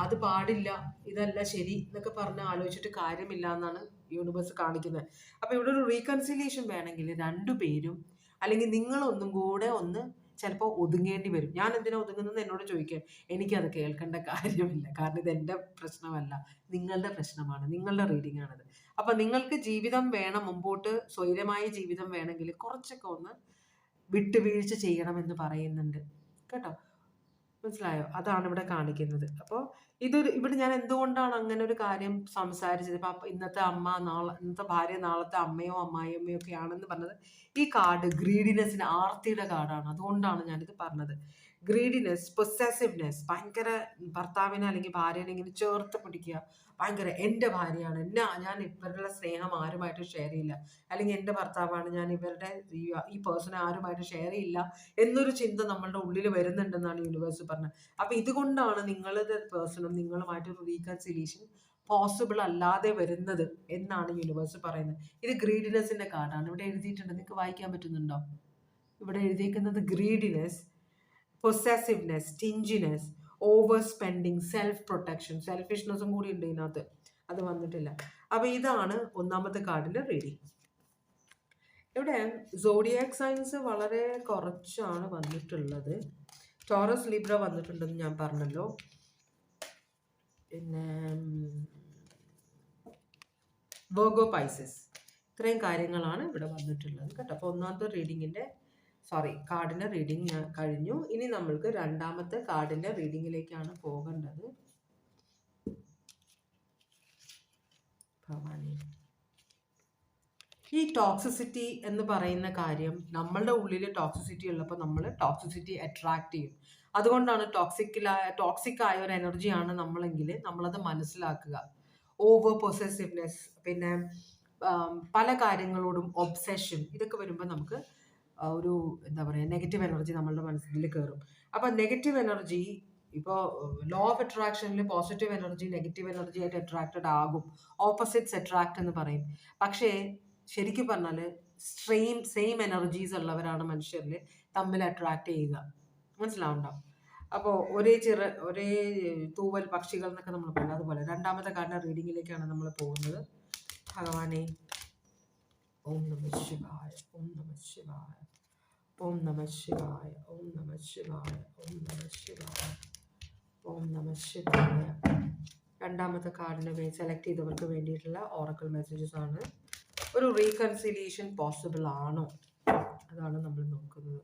അത് പാടില്ല, ഇതല്ല ശരി എന്നൊക്കെ പറഞ്ഞ് ആലോചിച്ചിട്ട് കാര്യമില്ല എന്നാണ് യൂണിവേഴ്സ് കാണിക്കുന്നത്. അപ്പോൾ ഇവിടെ ഒരു റീകൺസിലിയേഷൻ വേണമെങ്കിൽ രണ്ടുപേരും അല്ലെങ്കിൽ നിങ്ങളൊന്നും കൂടെ ഒന്ന് ചിലപ്പോൾ ഒതുങ്ങേണ്ടി വരും. ഞാൻ എന്തിനാ ഒതുങ്ങുന്നത് എന്നോട് ചോദിക്കുക, എനിക്കത് കേൾക്കേണ്ട കാര്യമില്ല. കാരണം ഇത് എൻ്റെ പ്രശ്നമല്ല, നിങ്ങളുടെ പ്രശ്നമാണ്, നിങ്ങളുടെ റീഡിംഗ് ആണത്. അപ്പം നിങ്ങൾക്ക് ജീവിതം വേണം, മുമ്പോട്ട് സ്വൈര്യമായ ജീവിതം വേണമെങ്കിൽ കുറച്ചൊക്കെ ഒന്ന് വിട്ടുവീഴ്ച ചെയ്യണമെന്ന് പറയുന്നുണ്ട് കേട്ടോ. മനസ്സിലായോ? അതാണ് ഇവിടെ കാണിക്കുന്നത്. അപ്പോൾ ഇവിടെ ഞാൻ എന്തുകൊണ്ടാണ് അങ്ങനെ ഒരു കാര്യം സംസാരിച്ചത്, ഇപ്പം ഇന്നത്തെ ഭാര്യ നാളത്തെ അമ്മയോ അമ്മായിയമ്മയോ ഒക്കെ ആണെന്ന് പറഞ്ഞത്, ഈ കാർഡ് ഗ്രീഡിനെസ്സിന് ആർത്തിയുടെ കാർഡാണ്. അതുകൊണ്ടാണ് ഞാനിത് പറഞ്ഞത്. ഗ്രീഡിനെസ്, പൊസസീവ്നെസ്, ഭയങ്കര ഭർത്താവിനെ അല്ലെങ്കിൽ ഭാര്യനെ ഇങ്ങനെ ചേർത്ത് പിടിക്കുക, ഭയങ്കര എൻ്റെ ഭാര്യയാണ്, ഞാൻ ഇവരുടെ സ്നേഹം ആരുമായിട്ട് ഷെയർ ചെയ്യില്ല, അല്ലെങ്കിൽ എൻ്റെ ഭർത്താവാണ്, ഞാൻ ഇവരുടെ ഈ പേഴ്സണെ ആരുമായിട്ട് ഷെയർ ചെയ്യില്ല എന്നൊരു ചിന്ത നമ്മളുടെ ഉള്ളിൽ വരുന്നുണ്ടെന്നാണ് യൂണിവേഴ്സ് പറഞ്ഞത്. അപ്പം ഇതുകൊണ്ടാണ് നിങ്ങളുടെ പേഴ്സണും നിങ്ങളുമായിട്ടൊരു റീകൺസിലിയേഷൻ പോസിബിൾ അല്ലാതെ വരുന്നത് എന്നാണ് യൂണിവേഴ്സ് പറയുന്നത്. ഇത് ഗ്രീഡിനെസ്സിൻ്റെ കാർഡാണ്. ഇവിടെ എഴുതിയിട്ടുണ്ട്, നിങ്ങൾക്ക് വായിക്കാൻ പറ്റുന്നുണ്ടോ? ഇവിടെ എഴുതിയിരിക്കുന്നത് greediness, possessiveness, stinginess, over spending, self protection, സെൽഫിഷ്നെസ്സും കൂടി ഉണ്ട് ഇതിനകത്ത്. അത് വന്നിട്ടില്ല. അപ്പോൾ ഇതാണ് ഒന്നാമത്തെ കാർഡിൻ്റെ റീഡിങ്. ഇവിടെ സോഡിയാക് സൈൻസ് വളരെ കുറച്ചാണ് വന്നിട്ടുള്ളത്. ടോറസ്, ലിബ്ര വന്നിട്ടുണ്ടെന്ന് ഞാൻ പറഞ്ഞല്ലോ. പിന്നെ വെർഗോ, പൈസസ്, ഇത്രയും കാര്യങ്ങളാണ് ഇവിടെ വന്നിട്ടുള്ളത് കേട്ടോ. അപ്പോൾ ഒന്നാമത്തെ കാർഡിൻ്റെ റീഡിങ് കഴിഞ്ഞു. ഇനി നമ്മൾക്ക് രണ്ടാമത്തെ കാർഡിൻ്റെ റീഡിങ്ങിലേക്കാണ് പോകേണ്ടത്. ഭവാനി, ഈ ടോക്സിസിറ്റി എന്ന് പറയുന്ന കാര്യം, നമ്മളുടെ ഉള്ളിൽ ടോക്സിസിറ്റി ഉള്ളപ്പോൾ നമ്മൾ ടോക്സിസിറ്റി അട്രാക്ട് ചെയ്യും. അതുകൊണ്ടാണ് ടോക്സിക് ആയ ഒരു എനർജിയാണ് നമ്മളെങ്കിൽ നമ്മളത് മനസ്സിലാക്കുക. ഓവർ പൊസസീവ്നെസ്, പിന്നെ പല കാര്യങ്ങളോടും ഒബ്സെഷൻ, ഇതൊക്കെ വരുമ്പോൾ നമുക്ക് ഒരു എന്താ പറയുക, നെഗറ്റീവ് എനർജി നമ്മളുടെ മനസ്സിൽ കയറും. അപ്പം നെഗറ്റീവ് എനർജി ഇപ്പോൾ ലോ ഓഫ് അട്രാക്ഷനിൽ പോസിറ്റീവ് എനർജി നെഗറ്റീവ് എനർജി ആയിട്ട് അട്രാക്റ്റഡ് ആകും. ഓപ്പോസിറ്റ്സ് അട്രാക്ട് എന്ന് പറയും. പക്ഷേ ശരിക്കും പറഞ്ഞാൽ സെയിം എനർജീസ് ഉള്ളവരാണ് മനുഷ്യരിൽ തമ്മിൽ അട്രാക്ട് ചെയ്യുക. മനസ്സിലാവുണ്ടോ? അപ്പോൾ ഒരേ തൂവൽ പക്ഷികൾ എന്നൊക്കെ നമ്മൾ പറയുന്നത് അതുപോലെ. രണ്ടാമത്തെ കാർഡിൻ്റെ റീഡിങ്ങിലേക്കാണ് നമ്മൾ പോകുന്നത്. ഭഗവാനെ, ഓം നമഃ ശിവായ, ഓം നമഃ ശിവായ, ഓം നമഃ ശിവായ, ഓം നമഃ ശിവായ, ഓം നമഃ ശിവായ, ഓം നമഃ ശിവായ. രണ്ടാമത്തെ കാർഡിനെ സെലക്ട് ചെയ്തവർക്ക് വേണ്ടിയിട്ടുള്ള ഓറക്കിൾ മെസ്സേജസ് ആണ്. ഒരു റീകൺസിലിയേഷൻ പോസിബിൾ ആണോ, അതാണ് നമ്മൾ നോക്കുന്നത്.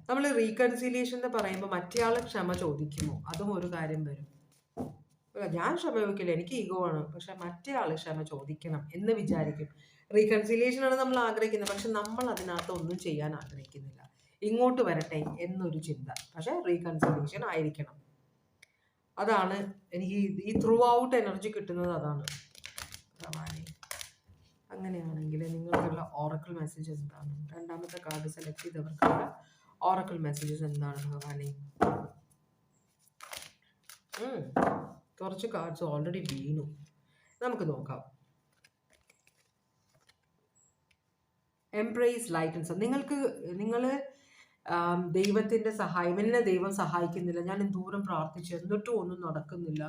നമ്മൾ റീകൺസിലിയേഷൻ എന്ന് പറയുമ്പോൾ മറ്റേയാൾ ക്ഷമ ചോദിക്കുമോ, അതും ഒരു കാര്യം വരും. ഞാൻ ക്ഷമ ചോദിക്കില്ല, എനിക്ക് ഈഗോ ആണ്, പക്ഷെ മറ്റേ ആൾ ക്ഷമ ചോദിക്കണം എന്ന് വിചാരിക്കും. റീകൺസിലിയേഷൻ ആണ് നമ്മൾ ആഗ്രഹിക്കുന്നത്, പക്ഷെ നമ്മൾ അതിനകത്ത് ഒന്നും ചെയ്യാൻ ആഗ്രഹിക്കുന്നില്ല. ഇങ്ങോട്ട് വരട്ടെ എന്നൊരു ചിന്ത, പക്ഷെ റീകൺസിലിയേഷൻ ആയിരിക്കണം. അതാണ് എനിക്ക് ഈ ത്രൂ ഔട്ട് എനർജി കിട്ടുന്നത്. അതാണ് ഭഗവാനെ. അങ്ങനെയാണെങ്കിൽ നിങ്ങൾക്കുള്ള ഓറക്കിൾ മെസ്സേജ് എന്താണ്? രണ്ടാമത്തെ കാർഡ് സെലക്ട് ചെയ്തവർക്കുള്ള ഓറക്കിൾ മെസ്സേജസ് എന്താണ് ഭഗവാനെ? കുറച്ച് കാർഡ്സ് ഓൾറെഡി വീണു, നമുക്ക് നോക്കാം. Embrace light and sun. നിങ്ങൾ ദൈവത്തിൻ്റെ സഹായം, എന്നെ ദൈവം സഹായിക്കുന്നില്ല, ഞാൻ എന്തോരം പ്രാർത്ഥിച്ചു എന്നിട്ടും ഒന്നും നടക്കുന്നില്ല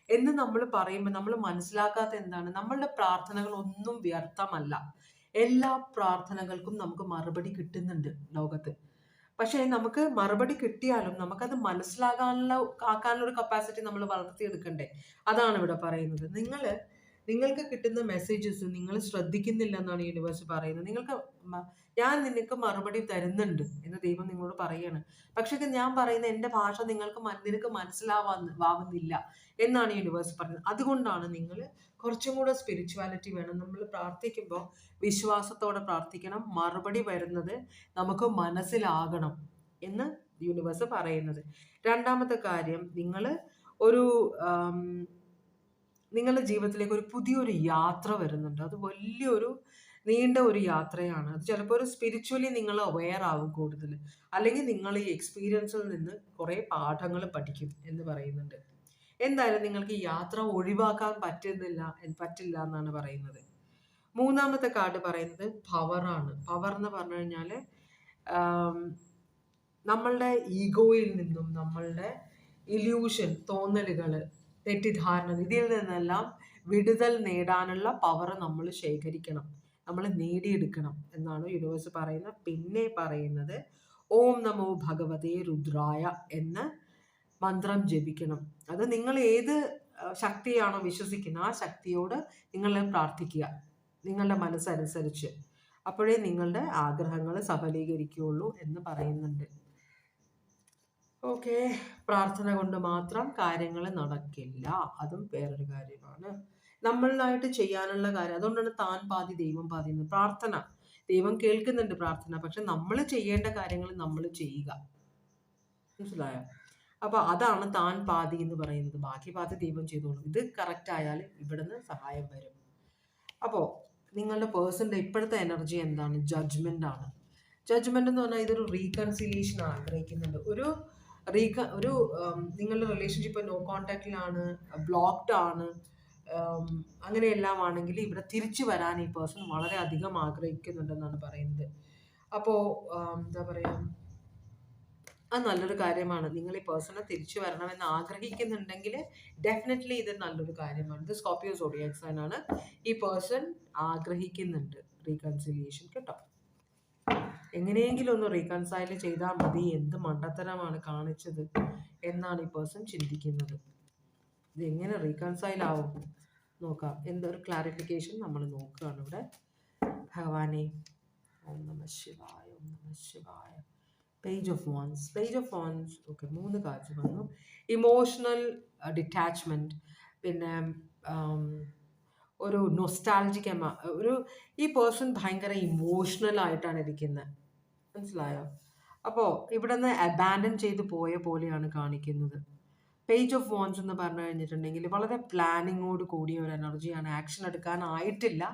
എന്ന് നമ്മൾ പറയുമ്പോൾ നമ്മൾ മനസ്സിലാക്കാത്ത എന്താണ്, നമ്മളുടെ പ്രാർത്ഥനകൾ ഒന്നും വ്യർത്ഥമല്ല. എല്ലാ പ്രാർത്ഥനകൾക്കും നമുക്ക് മറുപടി കിട്ടുന്നുണ്ട് ലോകത്ത്. പക്ഷേ നമുക്ക് മറുപടി കിട്ടിയാലും നമുക്കത് ആക്കാനുള്ള ഒരു കപ്പാസിറ്റി നമ്മൾ വളർത്തിയെടുക്കണ്ടേ. അതാണ് ഇവിടെ പറയുന്നത്. നിങ്ങൾക്ക് കിട്ടുന്ന മെസ്സേജസ് നിങ്ങൾ ശ്രദ്ധിക്കുന്നില്ല എന്നാണ് യൂണിവേഴ്സ് പറയുന്നത്. നിങ്ങൾക്ക് ഞാൻ നിനക്ക് മറുപടി തരുന്നുണ്ട് എന്ന് ദൈവം നിങ്ങളോട് പറയാണ്. പക്ഷേ ഞാൻ പറയുന്ന എൻ്റെ ഭാഷ നിനക്ക് മനസ്സിലാവുന്നില്ല എന്നാണ് യൂണിവേഴ്സ് പറയുന്നത്. അതുകൊണ്ടാണ് നിങ്ങൾ കുറച്ചും കൂടെ സ്പിരിച്വാലിറ്റി വേണം. നമ്മൾ പ്രാർത്ഥിക്കുമ്പോൾ വിശ്വാസത്തോടെ പ്രാർത്ഥിക്കണം. മറുപടി വരുന്നത് നമുക്ക് മനസ്സിലാകണം എന്ന് യൂണിവേഴ്സ് പറയുന്നത്. രണ്ടാമത്തെ കാര്യം, നിങ്ങൾ ഒരു നിങ്ങളുടെ ജീവിതത്തിലേക്ക് ഒരു പുതിയൊരു യാത്ര വരുന്നുണ്ട്. അത് വലിയൊരു നീണ്ട ഒരു യാത്രയാണ്. അത് ചിലപ്പോൾ ഒരു സ്പിരിച്വലി നിങ്ങൾ അവെയർ ആവും കൂടുതൽ, അല്ലെങ്കിൽ നിങ്ങൾ ഈ എക്സ്പീരിയൻസിൽ നിന്ന് കുറേ പാഠങ്ങൾ പഠിക്കും എന്ന് പറയുന്നുണ്ട്. എന്തായാലും നിങ്ങൾക്ക് ഈ യാത്ര ഒഴിവാക്കാൻ പറ്റില്ല എന്നാണ് പറയുന്നത്. മൂന്നാമത്തെ കാർഡ് പറയുന്നത് പവറാണ്. പവർ എന്ന് പറഞ്ഞു കഴിഞ്ഞാൽ നമ്മളുടെ ഈഗോയിൽ നിന്നും നമ്മളുടെ ഇല്യൂഷൻ, തോന്നലുകൾ, തെറ്റിദ്ധാരണ, ഇതിൽ നിന്നെല്ലാം വിടുതൽ നേടാനുള്ള പവർ നമ്മൾ ശേഖരിക്കണം, നമ്മൾ നേടിയെടുക്കണം എന്നാണ് യൂണിവേഴ്സ് പറയുന്നത്. പിന്നെ പറയുന്നത് ഓം നമോ ഭഗവതേ രുദ്രായ എന്ന മന്ത്രം ജപിക്കണം. അത് നിങ്ങൾ ഏത് ശക്തിയാണോ വിശ്വസിക്കുന്നത് ആ ശക്തിയോട് നിങ്ങൾ പ്രാർത്ഥിക്കുക നിങ്ങളുടെ മനസ്സനുസരിച്ച്. അപ്പോഴേ നിങ്ങളുടെ ആഗ്രഹങ്ങൾ സഫലീകരിക്കുകയുള്ളൂ എന്ന് പറയുന്നുണ്ട്. ഓക്കെ, പ്രാർത്ഥന കൊണ്ട് മാത്രം കാര്യങ്ങൾ നടക്കില്ല, അതും വേറൊരു കാര്യമാണ്. നമ്മളായിട്ട് ചെയ്യാനുള്ള കാര്യം, അതുകൊണ്ടാണ് താൻ പാതി ദൈവം പാതി എന്ന്. പ്രാർത്ഥന ദൈവം കേൾക്കുന്നുണ്ട് പ്രാർത്ഥന, പക്ഷെ നമ്മൾ ചെയ്യേണ്ട കാര്യങ്ങൾ നമ്മൾ ചെയ്യുക. മനസ്സിലായോ? അപ്പൊ അതാണ് താൻ പാതി എന്ന് പറയുന്നത്. ബാക്കി പാതി ദൈവം ചെയ്തോളും. ഇത് കറക്റ്റ് ആയാൽ ഇവിടുന്ന് സഹായം വരും. അപ്പോൾ നിങ്ങളുടെ പേഴ്സന്റെ ഇപ്പോഴത്തെ എനർജി എന്താണ്? ജഡ്ജ്മെന്റ് ആണ്. ജഡ്ജ്മെന്റ് എന്ന് പറഞ്ഞാൽ ഇതൊരു റീകൺസിലിയേഷൻ ആഗ്രഹിക്കുന്നുണ്ട്. ഒരു നിങ്ങളുടെ റിലേഷൻഷിപ്പ് നോ കോണ്ടാക്റ്റിലാണ്, ബ്ലോക്ക്ഡ് ആണ്, അങ്ങനെയെല്ലാം ആണെങ്കിൽ ഇവിടെ തിരിച്ചു വരാൻ ഈ പേഴ്സൺ വളരെയധികം ആഗ്രഹിക്കുന്നുണ്ടെന്നാണ് പറയുന്നത്. അപ്പോൾ എന്താ പറയുക, അത് നല്ലൊരു കാര്യമാണ്. നിങ്ങൾ ഈ പേഴ്സണെ തിരിച്ചു വരണമെന്ന് ആഗ്രഹിക്കുന്നുണ്ടെങ്കിൽ ഡെഫിനറ്റ്ലി ഇത് നല്ലൊരു കാര്യമാണ്. ഇത് സ്കോർപിയോ സോഡിയാക് സൈൻ ആണ്. ഈ പേഴ്സൺ ആഗ്രഹിക്കുന്നുണ്ട് റീകൺസിലിയേഷൻ, കേട്ടോ. എങ്ങനെയെങ്കിലും ഒന്ന് റീകൺസൈൽ ചെയ്താൽ മതി, എന്ത് മണ്ടത്തരമാണ് കാണിച്ചത് എന്നാണ് ഈ പേഴ്സൺ ചിന്തിക്കുന്നത്. ഇത് എങ്ങനെ റീകൺസൈൽ ആവും നോക്കാം. എന്തൊരു ക്ലാരിഫിക്കേഷൻ നമ്മൾ നോക്കുകയാണ് ഇവിടെ. ഭഗവാനെ, ഓം നമ ശിവായ, ഓം നമ ശിവായ. Page of wands. Okay, 3 cards വന്നു. ഇമോഷണൽ ഡിറ്റാച്ച്മെന്റ്, പിന്നെ ഒരു നൊസ്റ്റാൾജിക് ഈ പേഴ്സൺ ഭയങ്കര ഇമോഷണൽ ആയിട്ടാണ് ഇരിക്കുന്നത്. മനസ്സിലായോ? അപ്പോൾ ഇവിടെ നിന്ന് അബാൻഡൻ ചെയ്ത് പോയ പോലെയാണ് കാണിക്കുന്നത്. പേജ് ഓഫ് വാൻസ് എന്ന് പറഞ്ഞു കഴിഞ്ഞിട്ടുണ്ടെങ്കിൽ വളരെ പ്ലാനിങ്ങോട് കൂടിയ ഒരു എനർജിയാണ്. ആക്ഷൻ എടുക്കാനായിട്ടില്ല,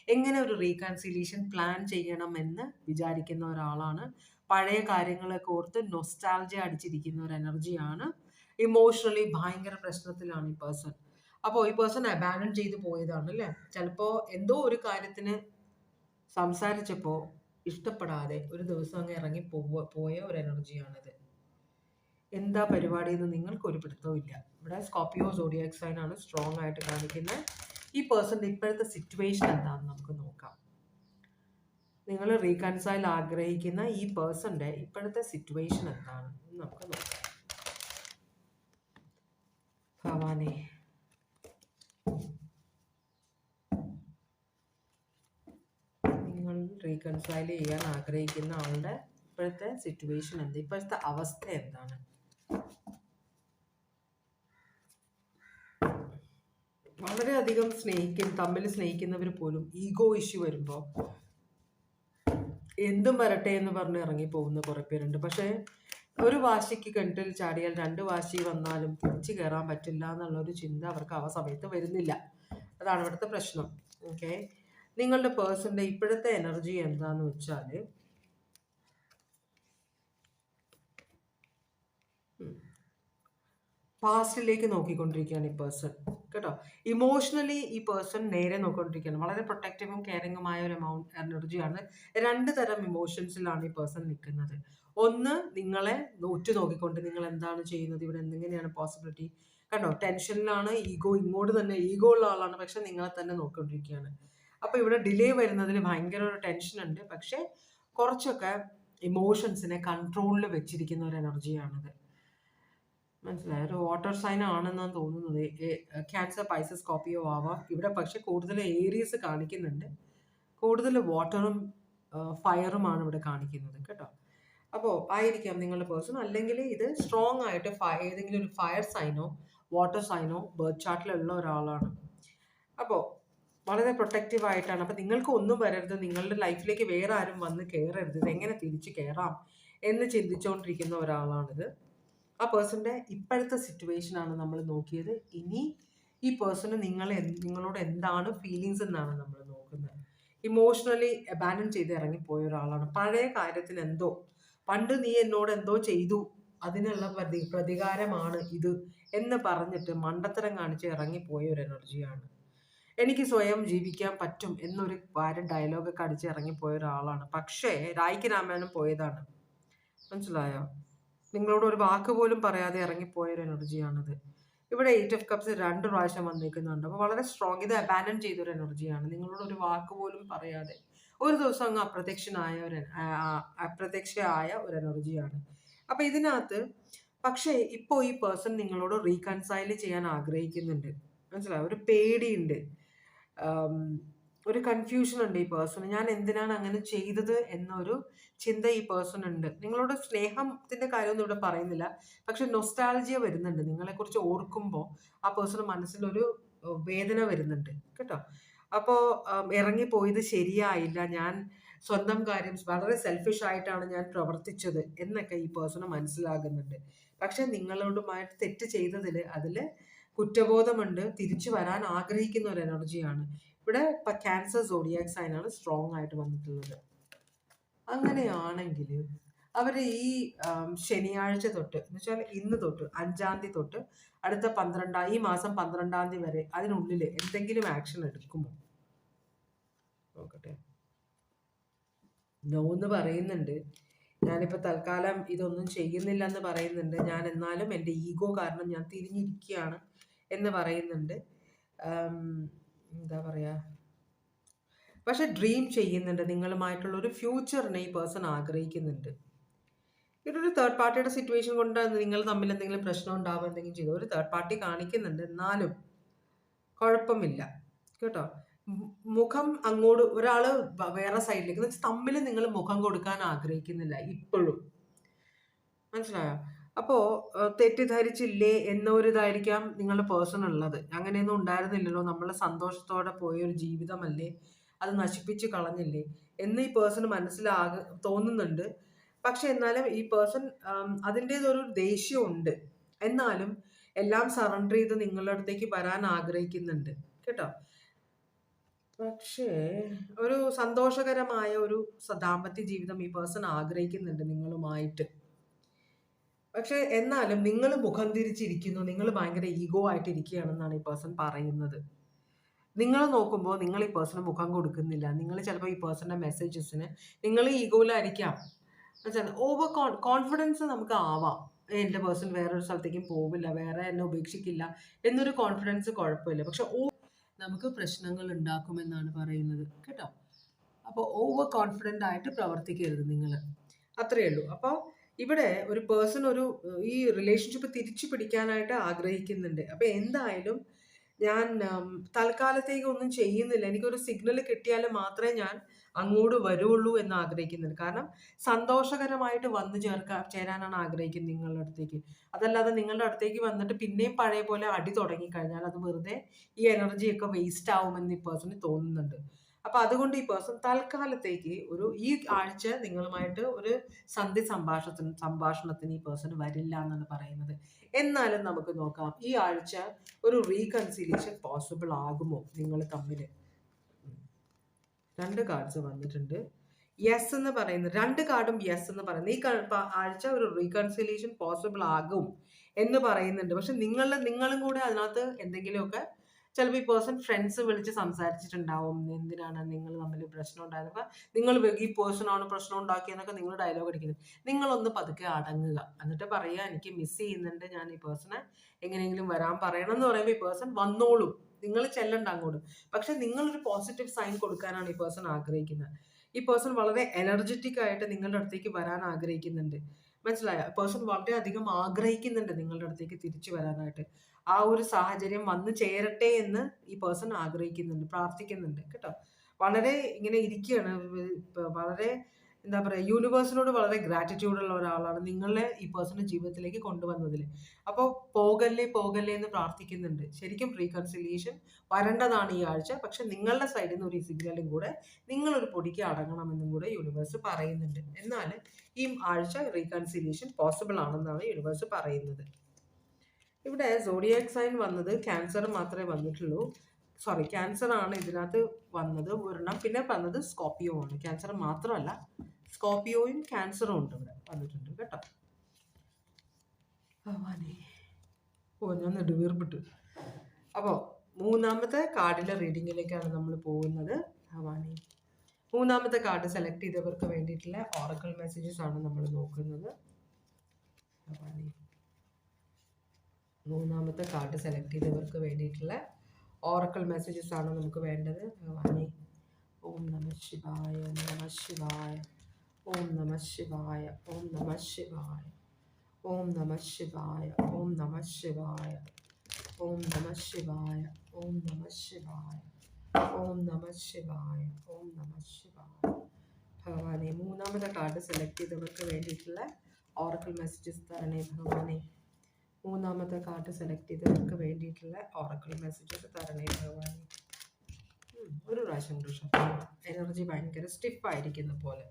എങ്ങനെ ഒരു റീകൺസിലിയേഷൻ പ്ലാൻ ചെയ്യണമെന്ന് വിചാരിക്കുന്ന ഒരാളാണ്. പഴയ കാര്യങ്ങളൊക്കെ ഓർത്ത് നൊസ്റ്റാൾജിയ അടിച്ചിരിക്കുന്ന ഒരു എനർജിയാണ്. ഇമോഷണലി ഭയങ്കര പ്രശ്നത്തിലാണ് ഈ പേഴ്സൺ. അപ്പോൾ ഈ പേഴ്സൺ അബാൻഡൻ ചെയ്ത് പോയതാണ് അല്ലേ. ചിലപ്പോൾ എന്തോ ഒരു കാര്യത്തിന് സംസാരിച്ചപ്പോൾ ഇഷ്ടപ്പെടാതെ ഒരു ദിവസം അങ്ങ് ഇറങ്ങി പോയ ഒരു എനർജിയാണിത്. എന്താ പരിപാടി എന്ന് നിങ്ങൾക്ക് ഒരു പിടുത്തവും ഇല്ല. ഇവിടെ സ്കോർപിയോ സോഡിയാക് സൈൻ ആണ് സ്ട്രോങ് ആയിട്ട് കാണിക്കുന്നത്. ഈ പേഴ്സന്റെ ഇപ്പോഴത്തെ സിറ്റുവേഷൻ എന്താണെന്ന് നമുക്ക് നോക്കാം. നിങ്ങൾ റീകൺസൈൽ ആഗ്രഹിക്കുന്ന ഈ പേഴ്സന്റെ ഇപ്പോഴത്തെ സിറ്റുവേഷൻ എന്താണ് നമുക്ക് നോക്കാം. ഭഗവാനെ, നിങ്ങൾ റീകൺസൈൽ ചെയ്യാൻ ആഗ്രഹിക്കുന്ന ആളുടെ ഇപ്പോഴത്തെ സിറ്റുവേഷൻ എന്ത്, ഇപ്പോഴത്തെ അവസ്ഥ എന്താണ്? വളരെയധികം തമ്മിൽ സ്നേഹിക്കുന്നവർ പോലും ഈഗോ ഇഷ്യൂ വരുമ്പോൾ എന്തും വരട്ടെ എന്ന് പറഞ്ഞ് ഇറങ്ങി പോകുന്ന കുറേ പേരുണ്ട്. പക്ഷേ ഒരു വാശിക്ക് കിണറ്റിൽ ചാടിയാൽ 2 വാശി വന്നാലും തിരിച്ചു കയറാൻ പറ്റില്ല എന്നുള്ളൊരു ചിന്ത അവർക്ക് ആ സമയത്ത് വരുന്നില്ല. അതാണ് ഇവിടുത്തെ പ്രശ്നം. ഓക്കെ, നിങ്ങളുടെ പേഴ്സന്റെ ഇപ്പോഴത്തെ എനർജി എന്താന്ന് വെച്ചാൽ പാസ്റ്റിലേക്ക് നോക്കിക്കൊണ്ടിരിക്കുകയാണ് ഈ പേഴ്സൺ, കേട്ടോ. ഇമോഷണലി ഈ പേഴ്സൺ നേരെ നോക്കിക്കൊണ്ടിരിക്കുകയാണ്. വളരെ പ്രൊട്ടക്റ്റീവും കെയറിങ്ങുമായ ഒരു എനർജിയാണ്. 2 തരം ഇമോഷൻസിലാണ് ഈ പേഴ്സൺ നിൽക്കുന്നത്. ഒന്ന്, നിങ്ങളെ നോക്കിക്കൊണ്ട് നിങ്ങൾ എന്താണ് ചെയ്യുന്നത്, ഇവിടെ എന്തെങ്ങനെയാണ് പോസിബിലിറ്റി, കണ്ടോ, ടെൻഷനിലാണ്, ഈഗോ ഉള്ള ആളാണ്, പക്ഷെ നിങ്ങളെ തന്നെ നോക്കിക്കൊണ്ടിരിക്കുകയാണ്. അപ്പോൾ ഇവിടെ ഡിലേ വരുന്നതിൽ ഭയങ്കര ഒരു ടെൻഷൻ ഉണ്ട്, പക്ഷെ കുറച്ചൊക്കെ ഇമോഷൻസിനെ കൺട്രോളിൽ വെച്ചിരിക്കുന്ന ഒരു എനർജിയാണിത്. മനസ്സിലായോ? ഒരു വാട്ടർ സൈൻ ആണെന്നാണ് തോന്നുന്നത്. ക്യാൻസർ, പൈസസ്, സ്കോർപിയോ ആവാം. ഇവിടെ പക്ഷെ കൂടുതൽ ഏരിയസ് കാണിക്കുന്നുണ്ട്. കൂടുതൽ വാട്ടറും ഫയറുമാണ് ഇവിടെ കാണിക്കുന്നത് കേട്ടോ. അപ്പോൾ ആയിരിക്കാം നിങ്ങളുടെ പേഴ്സൺ. അല്ലെങ്കിൽ ഇത് സ്ട്രോങ് ആയിട്ട് ഏതെങ്കിലും ഒരു ഫയർ സൈനോ വാട്ടർ സൈനോ ബർത്ത് ചാർട്ടിലുള്ള ഒരാളാണ്. അപ്പോൾ വളരെ പ്രൊട്ടക്റ്റീവ് ആയിട്ടാണ്. അപ്പോൾ നിങ്ങൾക്ക് ഒന്നും വരരുത്, നിങ്ങളുടെ ലൈഫിലേക്ക് വേറെ ആരും വന്ന് കയറരുത്, ഇതെങ്ങനെ തിരിച്ച് കയറാം എന്ന് ചിന്തിച്ചുകൊണ്ടിരിക്കുന്ന ഒരാളാണിത്. ആ പേഴ്സൻ്റെ ഇപ്പോഴത്തെ സിറ്റുവേഷനാണ് നമ്മൾ നോക്കിയത്. ഇനി ഈ പേഴ്സണ് നിങ്ങളോട് എന്താണ് ഫീലിങ്സ് എന്നാണ് നമ്മൾ നോക്കുന്നത്. ഇമോഷണലി അബാൻഡൻ ചെയ്ത് ഇറങ്ങിപ്പോയ ഒരാളാണ്. പഴയ കാര്യത്തിന് എന്തോ, പണ്ട് നീ എന്നോട് എന്തോ ചെയ്തു, അതിനുള്ള പ്രതികാരമാണ് ഇത് എന്ന് പറഞ്ഞിട്ട് മണ്ടത്തരം കാണിച്ച് ഇറങ്ങിപ്പോയ ഒരു എനർജിയാണ്. എനിക്ക് സ്വയം ജീവിക്കാൻ പറ്റും എന്നൊരു ഡയലോഗൊക്കെ അടിച്ച് ഇറങ്ങിപ്പോയ ഒരാളാണ്. പക്ഷേ രായ്ക്ക് രാമായണം പോയതാണ്. മനസ്സിലായോ? നിങ്ങളോട് ഒരു വാക്ക് പോലും പറയാതെ ഇറങ്ങിപ്പോയ ഒരു എനർജിയാണിത്. ഇവിടെ 8 ഓഫ് കപ്സ് 2 പ്രാവശ്യം വന്നിരിക്കുന്നുണ്ട്. അപ്പോൾ വളരെ സ്ട്രോങ്, ഇത് അബാൻഡൻ ചെയ്തൊരു എനർജിയാണ്. നിങ്ങളോട് ഒരു വാക്ക് പോലും പറയാതെ ഒരു ദിവസം അങ്ങ് അപ്രത്യക്ഷയായ ഒരു എനർജിയാണ്. അപ്പോൾ ഇതിനകത്ത് പക്ഷേ ഇപ്പോൾ ഈ പേഴ്സൺ നിങ്ങളോട് റീകൺസൈൽ ചെയ്യാൻ ആഗ്രഹിക്കുന്നുണ്ട്. മനസ്സിലായോ? ഒരു പേടിയുണ്ട്, ഒരു കൺഫ്യൂഷൻ ഉണ്ട് ഈ പേഴ്സണ്. ഞാൻ എന്തിനാണ് അങ്ങനെ ചെയ്തത് എന്നൊരു ചിന്ത ഈ പേഴ്സൺ ഉണ്ട്. നിങ്ങളോട് സ്നേഹത്തിൻ്റെ കാര്യമൊന്നും ഇവിടെ പറയുന്നില്ല, പക്ഷെ നൊസ്റ്റാൾജിയ വരുന്നുണ്ട്. നിങ്ങളെക്കുറിച്ച് ഓർക്കുമ്പോൾ ആ പേഴ്സണ് മനസ്സിലൊരു വേദന വരുന്നുണ്ട് കേട്ടോ. അപ്പോൾ ഇറങ്ങിപ്പോയത് ശരിയായില്ല, ഞാൻ സ്വന്തം കാര്യം വളരെ സെൽഫിഷ് ആയിട്ടാണ് ഞാൻ പ്രവർത്തിച്ചത് എന്നൊക്കെ ഈ പേഴ്സണ് മനസ്സിലാകുന്നുണ്ട്. പക്ഷെ നിങ്ങളോടുമായിട്ട് തെറ്റ് ചെയ്തതിൽ അതിൽ കുറ്റബോധമുണ്ട്, തിരിച്ചു വരാൻ ആഗ്രഹിക്കുന്ന ഒരു എനർജിയാണ്. ഇവിടെ ക്യാൻസർ സോഡിയാക് സൈനാണ് സ്ട്രോങ് ആയിട്ട് വന്നിട്ടുള്ളത്. അങ്ങനെയാണെങ്കിൽ അവർ ഈ ശനിയാഴ്ച തൊട്ട് എന്ന് വെച്ചാൽ ഇന്ന് തൊട്ട് 5-ാം തീയതി തൊട്ട് അടുത്ത ഈ മാസം 12-ാം തീയതി വരെ അതിനുള്ളിൽ എന്തെങ്കിലും ആക്ഷൻ എടുക്കുമോ നോക്കട്ടെ. നോ എന്ന് പറയുന്നുണ്ട്. ഞാനിപ്പോൾ തൽക്കാലം ഇതൊന്നും ചെയ്യുന്നില്ല എന്ന് പറയുന്നുണ്ട്. ഞാൻ എന്നാലും എൻ്റെ ഈഗോ കാരണം ഞാൻ തിരിഞ്ഞിരിക്കുകയാണ് എന്ന് പറയുന്നുണ്ട്. എന്താ പറയുക, പക്ഷെ ഡ്രീം ചെയ്യുന്നുണ്ട്. നിങ്ങളുമായിട്ടുള്ള ഒരു ഫ്യൂച്ചറിനെ ഈ പേഴ്സൺ ആഗ്രഹിക്കുന്നുണ്ട്. ഇതൊരു തേർഡ് പാർട്ടിയുടെ സിറ്റുവേഷൻ കൊണ്ട് നിങ്ങൾ തമ്മിൽ എന്തെങ്കിലും പ്രശ്നം ഉണ്ടാവുക എന്തെങ്കിലും ചെയ്തു ഒരു തേർഡ് പാർട്ടി കാണിക്കുന്നുണ്ട്. എന്നാലും കുഴപ്പമില്ല കേട്ടോ. മുഖം അങ്ങോട്ട് ഒരാൾ വേറെ സൈഡിലേക്ക് എന്ന് വെച്ചാൽ തമ്മിൽ നിങ്ങൾ മുഖം കൊടുക്കാൻ ആഗ്രഹിക്കുന്നില്ല ഇപ്പോഴും. മനസ്സിലായോ? അപ്പോൾ തെറ്റിദ്ധരിച്ചില്ലേ എന്നൊരിതായിരിക്കാം നിങ്ങളുടെ പേഴ്സൺ ഉള്ളത്. അങ്ങനെയൊന്നും ഉണ്ടായിരുന്നില്ലല്ലോ, നമ്മൾ സന്തോഷത്തോടെ പോയൊരു ജീവിതമല്ലേ, അത് നശിപ്പിച്ച് കളഞ്ഞില്ലേ എന്ന് ഈ പേഴ്സണ് തോന്നുന്നുണ്ട്. പക്ഷെ എന്നാലും ഈ പേഴ്സൺ അതിൻ്റേതൊരു ദേഷ്യമുണ്ട്. എന്നാലും എല്ലാം സറണ്ടർ ചെയ്ത് നിങ്ങളുടെ അടുത്തേക്ക് വരാൻ ആഗ്രഹിക്കുന്നുണ്ട് കേട്ടോ. പക്ഷേ ഒരു സന്തോഷകരമായ ഒരു ദാമ്പത്യ ജീവിതം ഈ പേഴ്സൺ ആഗ്രഹിക്കുന്നുണ്ട് നിങ്ങളുമായിട്ട്. പക്ഷെ എന്നാലും നിങ്ങൾ മുഖം തിരിച്ചിരിക്കുന്നു, നിങ്ങൾ ഭയങ്കര ഈഗോ ആയിട്ട് ഇരിക്കുകയാണെന്നാണ് ഈ പേഴ്സൺ പറയുന്നത്. നിങ്ങൾ നോക്കുമ്പോൾ നിങ്ങൾ ഈ പേഴ്സണ് മുഖം കൊടുക്കുന്നില്ല. നിങ്ങൾ ചിലപ്പോൾ ഈ പേഴ്സണിൻ്റെ മെസ്സേജസിന് നിങ്ങൾ ഈഗോയിലായിരിക്കാം. എന്നുവെച്ചാൽ ഓവർ കോൺഫിഡൻസ് നമുക്ക് ആവാം. എൻ്റെ പേഴ്സൺ വേറൊരു സ്ഥലത്തേക്കും പോവില്ല, വേറെ എന്നെ ഉപേക്ഷിക്കില്ല എന്നൊരു കോൺഫിഡൻസ് കുഴപ്പമില്ല. പക്ഷെ നമുക്ക് പ്രശ്നങ്ങൾ ഉണ്ടാക്കുമെന്നാണ് പറയുന്നത് കേട്ടോ. അപ്പോൾ ഓവർ കോൺഫിഡൻ്റ് ആയിട്ട് പ്രവർത്തിക്കരുത് നിങ്ങൾ, അത്രയേ ഉള്ളൂ. അപ്പോൾ ഇവിടെ ഒരു പേഴ്സൺ ഈ റിലേഷൻഷിപ്പ് തിരിച്ചു പിടിക്കാനായിട്ട് ആഗ്രഹിക്കുന്നുണ്ട്. അപ്പോൾ എന്തായാലും ഞാൻ തൽക്കാലത്തേക്ക് ഒന്നും ചെയ്യുന്നില്ല, എനിക്കൊരു സിഗ്നൽ കിട്ടിയാൽ മാത്രമേ ഞാൻ അങ്ങോട്ട് വരുള്ളൂ എന്ന് ആഗ്രഹിക്കുന്നുണ്ട്. കാരണം സന്തോഷകരമായിട്ട് വന്നു ചേരാനാണ് ആഗ്രഹിക്കുന്നത് നിങ്ങളുടെ അടുത്തേക്ക്. അതല്ലാതെ നിങ്ങളുടെ അടുത്തേക്ക് വന്നിട്ട് പിന്നെയും പഴയ പോലെ അടി തുടങ്ങിക്കഴിഞ്ഞാൽ അത് വെറുതെ ഈ എനർജിയൊക്കെ വേസ്റ്റ് ആവുമെന്ന് ഈ പേഴ്സണിന് തോന്നുന്നുണ്ട്. അപ്പോൾ അതുകൊണ്ട് ഈ പേഴ്സൺ തൽക്കാലത്തേക്ക് ഈ ആഴ്ച നിങ്ങളുമായിട്ട് ഒരു സന്ധി സംഭാഷണത്തിന് ഈ പേഴ്സൺ വരില്ല എന്നാണ് പറയുന്നത്. എന്നാലും നമുക്ക് നോക്കാം ഈ ആഴ്ച ഒരു റീകൺസിലിയേഷൻ പോസിബിൾ ആകുമോ നിങ്ങൾ തമ്മിൽ. 2 കാർഡ്സ് വന്നിട്ടുണ്ട്. യെസ് എന്ന് പറയുന്നത്, 2 കാർഡും യെസ് എന്ന് പറയുന്നത് ഈ ആഴ്ച ഒരു റീകൺസിലിയേഷൻ പോസിബിൾ ആകും എന്ന് പറയുന്നുണ്ട്. പക്ഷെ നിങ്ങളും കൂടെ അതിനകത്ത് എന്തെങ്കിലുമൊക്കെ ചിലപ്പോൾ ഈ പേഴ്സൺ ഫ്രണ്ട്സ് വിളിച്ച് സംസാരിച്ചിട്ടുണ്ടാവും. എന്തിനാണ് നിങ്ങൾ തമ്മിൽ പ്രശ്നം ഉണ്ടായതൊക്കെ, നിങ്ങൾ ഈ പേഴ്സണാണ് പ്രശ്നം ഉണ്ടാക്കിയെന്നൊക്കെ നിങ്ങൾ ഡയലോഗ് അടിക്കുന്നത്. നിങ്ങളൊന്ന് പതുക്കെ അടങ്ങുക, എന്നിട്ട് പറയുക എനിക്ക് മിസ് ചെയ്യുന്നുണ്ട്, ഞാൻ ഈ പേഴ്സണെ എങ്ങനെയെങ്കിലും വരാൻ പറയണം എന്ന് പറയുമ്പോൾ ഈ പേഴ്സൺ വന്നോളും, നിങ്ങൾ ചെല്ലണ്ട അങ്ങോട്ട്. പക്ഷെ നിങ്ങളൊരു പോസിറ്റീവ് സൈൻ കൊടുക്കാനാണ് ഈ പേഴ്സൺ ആഗ്രഹിക്കുന്നത്. ഈ പേഴ്സൺ വളരെ എനർജറ്റിക് ആയിട്ട് നിങ്ങളുടെ അടുത്തേക്ക് വരാൻ ആഗ്രഹിക്കുന്നുണ്ട്. മനസ്സിലായ? പേഴ്സൺ വളരെയധികം ആഗ്രഹിക്കുന്നുണ്ട് നിങ്ങളുടെ അടുത്തേക്ക് തിരിച്ചു വരാനായിട്ട്. ആ ഒരു സാഹചര്യം വന്നു ചേരട്ടെ എന്ന് ഈ പേഴ്സൺ ആഗ്രഹിക്കുന്നുണ്ട്, പ്രാർത്ഥിക്കുന്നുണ്ട് കേട്ടോ. വളരെ ഇങ്ങനെ ഇരിക്കുകയാണ്. വളരെ എന്താ പറയുക, യൂണിവേഴ്സിനോട് വളരെ ഗ്രാറ്റിറ്റ്യൂഡ് ഉള്ള ഒരാളാണ് നിങ്ങളെ ഈ പേഴ്സണൽ ജീവിതത്തിലേക്ക് കൊണ്ടുവന്നതിൽ. അപ്പോൾ പോകല്ലേ പോകല്ലേ എന്ന് പ്രാർത്ഥിക്കുന്നുണ്ട്. ശരിക്കും റീകൺസിലിയേഷൻ വരേണ്ടതാണ് ഈ ആഴ്ച. പക്ഷെ നിങ്ങളുടെ സൈഡിൽ നിന്ന് ഒരു സിഗ്നലും കൂടെ നിങ്ങളൊരു പൊടിക്ക് അടങ്ങണമെന്നും കൂടെ യൂണിവേഴ്സ് പറയുന്നുണ്ട്. എന്നാൽ ഈ ആഴ്ച റീകൺസിലിയേഷൻ പോസിബിൾ ആണെന്നാണ് യൂണിവേഴ്സ് പറയുന്നത്. ഇവിടെ സോഡിയാക് സൈൻ വന്നത് ക്യാൻസർ മാത്രമേ വന്നിട്ടുള്ളൂ. സോറി, ക്യാൻസർ ആണ് ഇതിനകത്ത് വന്നത് ഒരെണ്ണം. പിന്നെ വന്നത് സ്കോർപ്പിയോ ആണ്. ക്യാൻസർ മാത്രമല്ല, സ്കോർപ്പിയോയും ക്യാൻസറും ഉണ്ട് ഇവിടെ വന്നിട്ടുണ്ട് കേട്ടോ. ഓ, ഞാൻ നെടുവീർപ്പിട്ടു. അപ്പോൾ മൂന്നാമത്തെ കാർഡിലെ റീഡിങ്ങിലേക്കാണ് നമ്മൾ പോകുന്നത്. ഭവാനി, മൂന്നാമത്തെ കാർഡ് സെലക്ട് ചെയ്തവർക്ക് വേണ്ടിയിട്ടുള്ള ഓറക്കിൾ മെസ്സേജസ് ആണ് നമ്മൾ നോക്കുന്നത്. ഭവാനി, മൂന്നാമത്തെ കാർഡ് സെലക്ട് ചെയ്തവർക്ക് വേണ്ടിയിട്ടുള്ള ഓറക്കിൾ മെസ്സേജസ് ആണ് നമുക്ക് വേണ്ടത്. ഭവാനി, ഓം നമ ശിവായ, നമ ശിവായ, ഓം നമ ശിവായ, ഓം നമ ശിവായ, ഓം നമ ശിവായ, ഓം നമ ശിവായ, ഓം നമ ശിവായ, ഓം നമ ശിവായ, ഓം നമ ശിവായ, ഓം നമ ശിവായ. ഭഗവാനെ, മൂന്നാമത്തെ കാർഡ് സെലക്ട് ചെയ്തവർക്ക് വേണ്ടിയിട്ടുള്ള ഓറക്കിൾ മെസ്സേജസ് തരണേ ഭഗവാനെ. മൂന്നാമത്തെ കാർഡ് സെലക്ട് ചെയ്തവർക്ക് വേണ്ടിയിട്ടുള്ള ഓറക്കിൾ മെസ്സേജസ് തരണേ ഭഗവാനെ. ഒരു പ്രാവശ്യം കൂടി ഷഫിൾ. എനർജി ഭയങ്കര സ്റ്റിഫായിരിക്കുന്ന പോലെ.